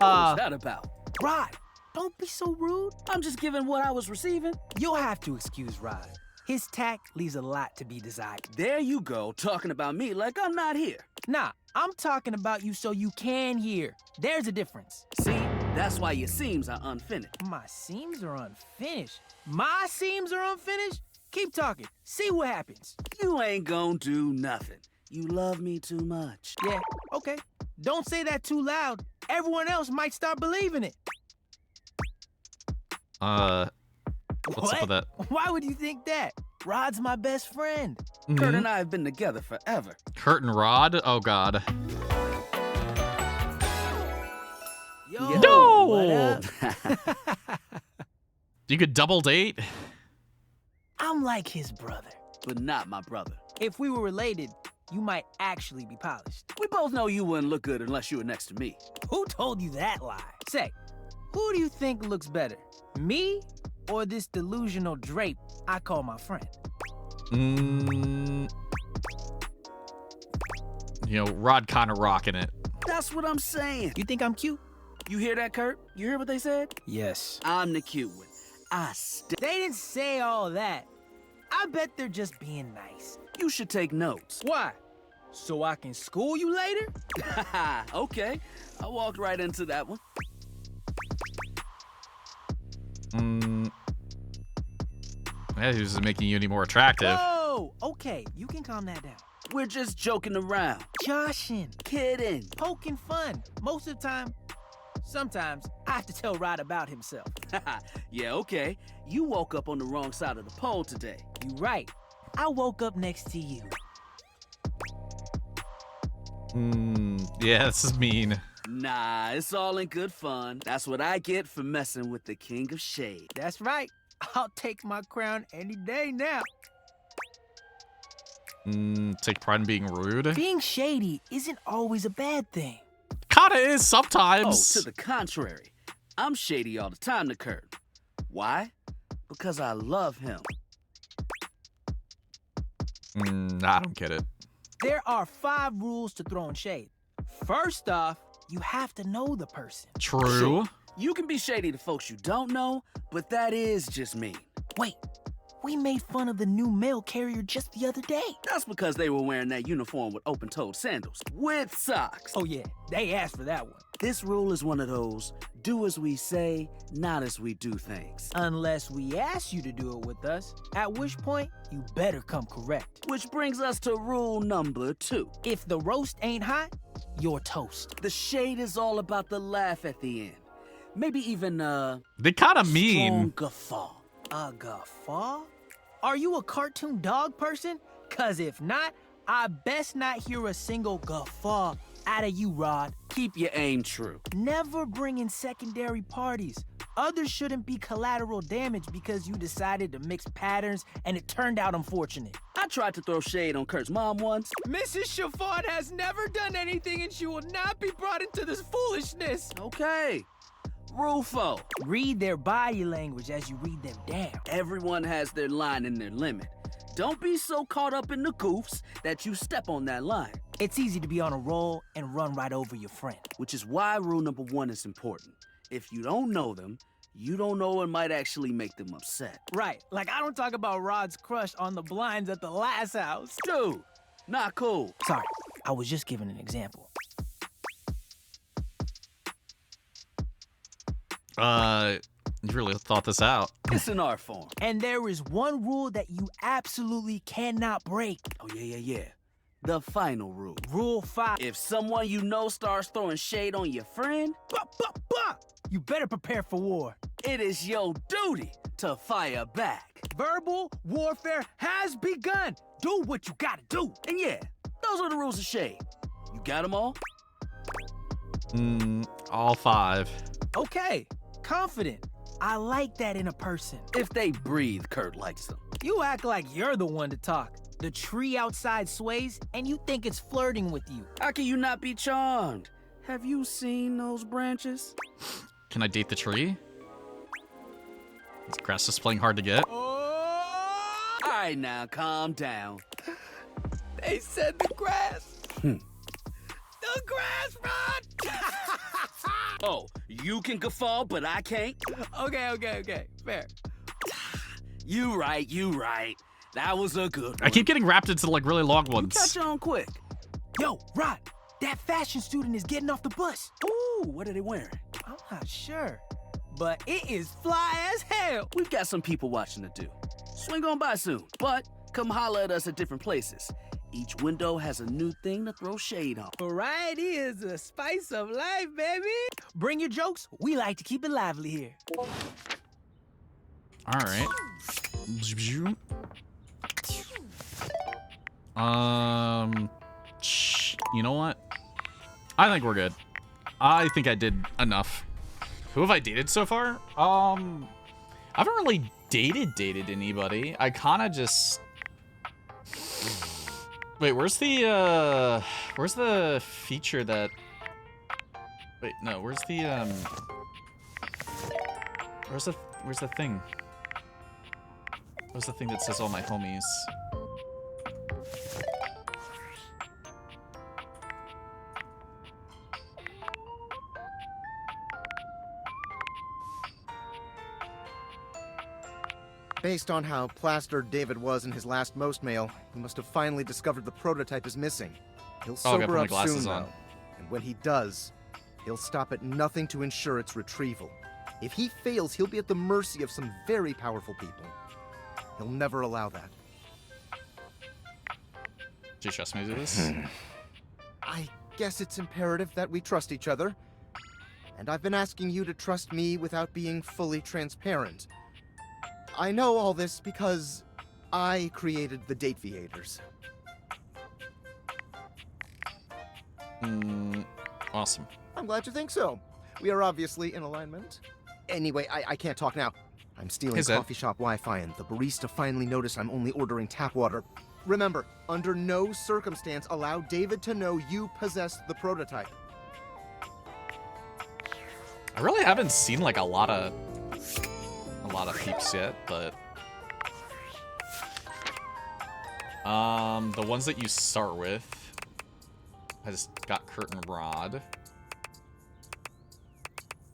was that about? Rod, don't be so rude. I'm just giving what I was receiving. You'll have to excuse Rod. His tact leaves a lot to be desired. There you go, talking about me like I'm not here. Nah, I'm talking about you so you can hear. There's a difference. See, that's why your seams are unfinished. My seams are unfinished? My seams are unfinished? Keep talking. See what happens. You ain't gonna do nothing. You love me too much. Yeah, okay. Don't say that too loud. Everyone else might start believing it. What's up with that? Why would you think that? Rod's my best friend. Mhm. Kurt and I have been together forever. Curtain rod? Oh, God. Yo, No! what up? You could double date? I'm like his brother, but not my brother. If we were related, you might actually be polished. We both know you wouldn't look good unless you were next to me. Who told you that lie? Say, who do you think looks better? Me or this delusional drape I call my friend? You know, Rod kind of rocking it. That's what I'm saying. You think I'm cute? You hear that, Kurt? You hear what they said? Yes. I'm the cute one. They didn't say all that. I bet they're just being nice. You should take notes. Why? So I can school you later? Okay, I walked right into that one. Yeah, he wasn't making you any more attractive. Oh, okay, you can calm that down. We're just joking around. Joshing. Kidding. Poking fun. Most of the time, sometimes, I have to tell Rod about himself. Yeah, okay. You woke up on the wrong side of the pole today. You right. I woke up next to you. Yeah, this is mean. Nah, it's all in good fun. That's what I get for messing with the King of Shade. That's right. I'll take my crown any day now. Take pride in being rude. Being shady isn't always a bad thing. Kinda is sometimes. Oh, to the contrary. I'm shady all the time to Kurt. Why? Because I love him. I don't get it. There are 5 rules to throwing shade. First off, you have to know the person. True. Sure, you can be shady to folks you don't know, but that is just mean. Wait, we made fun of the new mail carrier just the other day. That's because they were wearing that uniform with open-toed sandals, with socks. Oh yeah, they asked for that one. This rule is one of those, do as we say, not as we do things. Unless we ask you to do it with us, at which point, you better come correct. Which brings us to rule number 2. If the roast ain't hot, you're toast. The shade is all about the laugh at the end. Maybe even they kind of mean. Strong guffaw. A guffaw? Are you a cartoon dog person? Cause if not, I best not hear a single guffaw out of you, Rod. Keep your aim true. Never bring in secondary parties. Others shouldn't be collateral damage because you decided to mix patterns and it turned out unfortunate. I tried to throw shade on Kurt's mom once. Mrs. Chiffon has never done anything and she will not be brought into this foolishness. Okay. Rufo. Read their body language as you read them down. Everyone has their line and their limit. Don't be so caught up in the goofs that you step on that line. It's easy to be on a roll and run right over your friend. Which is why rule number 1 is important. If you don't know them, you don't know what might actually make them upset. Right, like I don't talk about Rod's crush on the blinds at the last house. Dude, not cool. Sorry, I was just giving an example. You really thought this out. It's an art form. And there is one rule that you absolutely cannot break. Oh, yeah. The final rule. Rule 5. If someone you know starts throwing shade on your friend, you better prepare for war. It is your duty to fire back. Verbal warfare has begun. Do what you gotta do. And yeah, those are the rules of shade. You got them all? All 5. Okay, confident. I like that in a person. If they breathe, Kurt likes them. You act like you're the one to talk. The tree outside sways, and you think it's flirting with you. How can you not be charmed? Have you seen those branches? Can I date the tree? This grass is playing hard to get. Oh! All right, now, calm down. They said the grass. The grass, Rod! Oh, you can guffaw, but I can't? Okay. Fair. You right. That was a good one. I keep getting wrapped into like really long ones. You catch on quick. Yo, Rod, that fashion student is getting off the bus. Ooh, what are they wearing? I'm not sure, but it is fly as hell. We've got some people watching to do. Swing on by soon, but come holler at us at different places. Each window has a new thing to throw shade on. Variety is the spice of life, baby. Bring your jokes. We like to keep it lively here. All right. You know what? I think we're good. I think I did enough. Who have I dated so far? I haven't really dated anybody. I kind of just... Wait, where's the feature that... Wait, no, where's the thing? Where's the thing that says all my homies? Based on how plastered David was in his last most mail, he must have finally discovered the prototype is missing. He'll sober up soon, though. And when he does, he'll stop at nothing to ensure its retrieval. If he fails, he'll be at the mercy of some very powerful people. He'll never allow that. Do you trust me to do this? I guess it's imperative that we trust each other. And I've been asking you to trust me without being fully transparent. I know all this because I created the Dateviators. Awesome. I'm glad you think so. We are obviously in alignment. Anyway, I can't talk now. I'm stealing coffee shop Wi-Fi, and the barista finally noticed I'm only ordering tap water. Remember, under no circumstance allow David to know you possessed the prototype. I really haven't seen like a lot of peeps yet, but the ones that you start with has got curtain rod.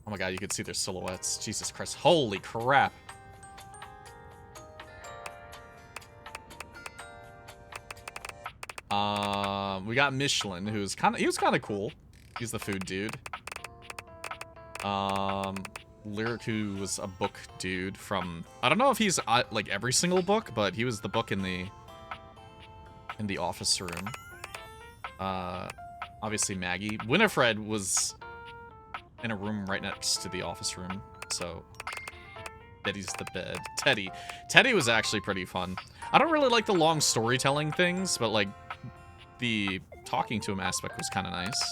Oh my god, you can see their silhouettes. Jesus Christ. Holy crap. We got Michelin, he was kind of cool. He's the food dude. Lyric, who was a book dude from, I don't know if he's like every single book, but he was the book in the office room. Obviously Maggie. Winifred was in a room right next to the office room, so Teddy's the bed. Teddy was actually pretty fun. I don't really like the long storytelling things, but like the talking to him aspect was kind of nice.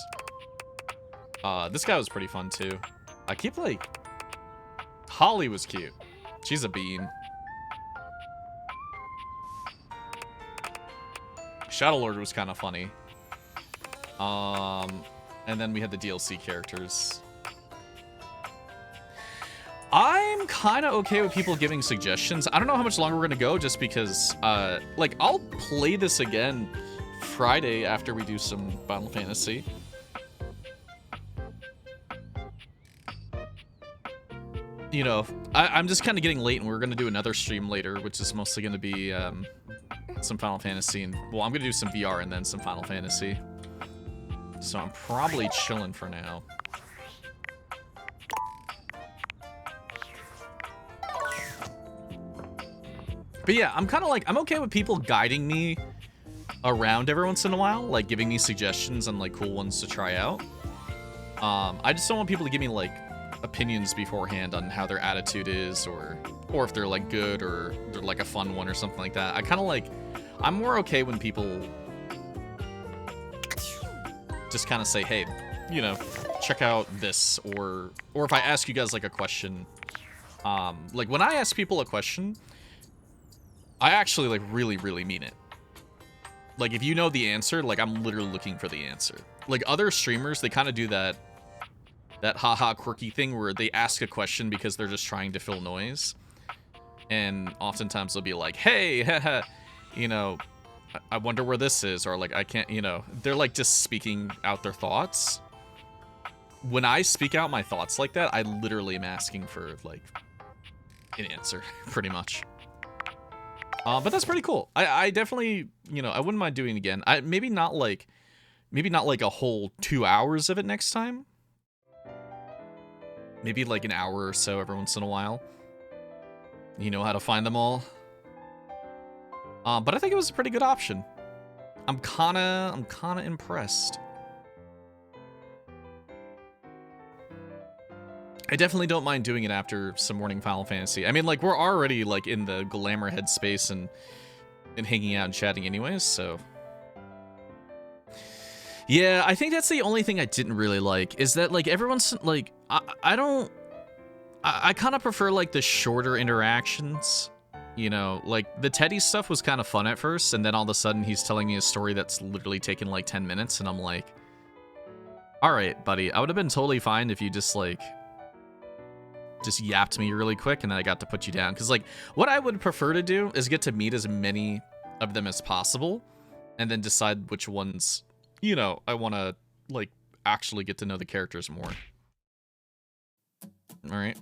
This guy was pretty fun too. I keep like, Holly was cute. She's a bean. Shadowlord was kind of funny. And then we had the DLC characters. I'm kind of okay with people giving suggestions. I don't know how much longer we're gonna go, just because, like, I'll play this again Friday after we do some Final Fantasy. You know, I'm just kind of getting late, and we're gonna do another stream later, which is mostly gonna be some Final Fantasy, and well, I'm gonna do some VR and then some Final Fantasy. So I'm probably chilling for now. But yeah, I'm kind of like, I'm okay with people guiding me around every once in a while, like giving me suggestions on like cool ones to try out. I just don't want people to give me like opinions beforehand on how their attitude is, or if they're like good, or they're like a fun one or something like that. I kind of like, I'm more okay when people just kind of say, hey, you know, check out this, or if I ask you guys like a question, like when I ask people a question, I actually like really mean it. Like if you know the answer, like I'm literally looking for the answer. Like other streamers, they kind of do that haha quirky thing where they ask a question because they're just trying to fill noise, and oftentimes they'll be like, hey, haha, you know, I wonder where this is, or like I can't, you know, they're like just speaking out their thoughts. When I speak out my thoughts like that, I literally am asking for like an answer, pretty much. But that's pretty cool. I definitely, you know, I wouldn't mind doing it again. Maybe not like a whole 2 hours of it next time. Maybe like an hour or so every once in a while. You know how to find them all. But I think it was a pretty good option. I'm kinda impressed. I definitely don't mind doing it after some morning Final Fantasy. I mean, like, we're already, like, in the glamour headspace and hanging out and chatting anyways, so... Yeah, I think that's the only thing I didn't really like, is that, like, everyone's, like, I kind of prefer, like, the shorter interactions, you know? Like, the Teddy stuff was kind of fun at first, and then all of a sudden he's telling me a story that's literally taken, like, 10 minutes, and I'm like... Alright, buddy, I would have been totally fine if you just, like... just yapped me really quick, and then I got to put you down. Because, like, what I would prefer to do is get to meet as many of them as possible, and then decide which ones, you know, I want to, like, actually get to know the characters more. Alright.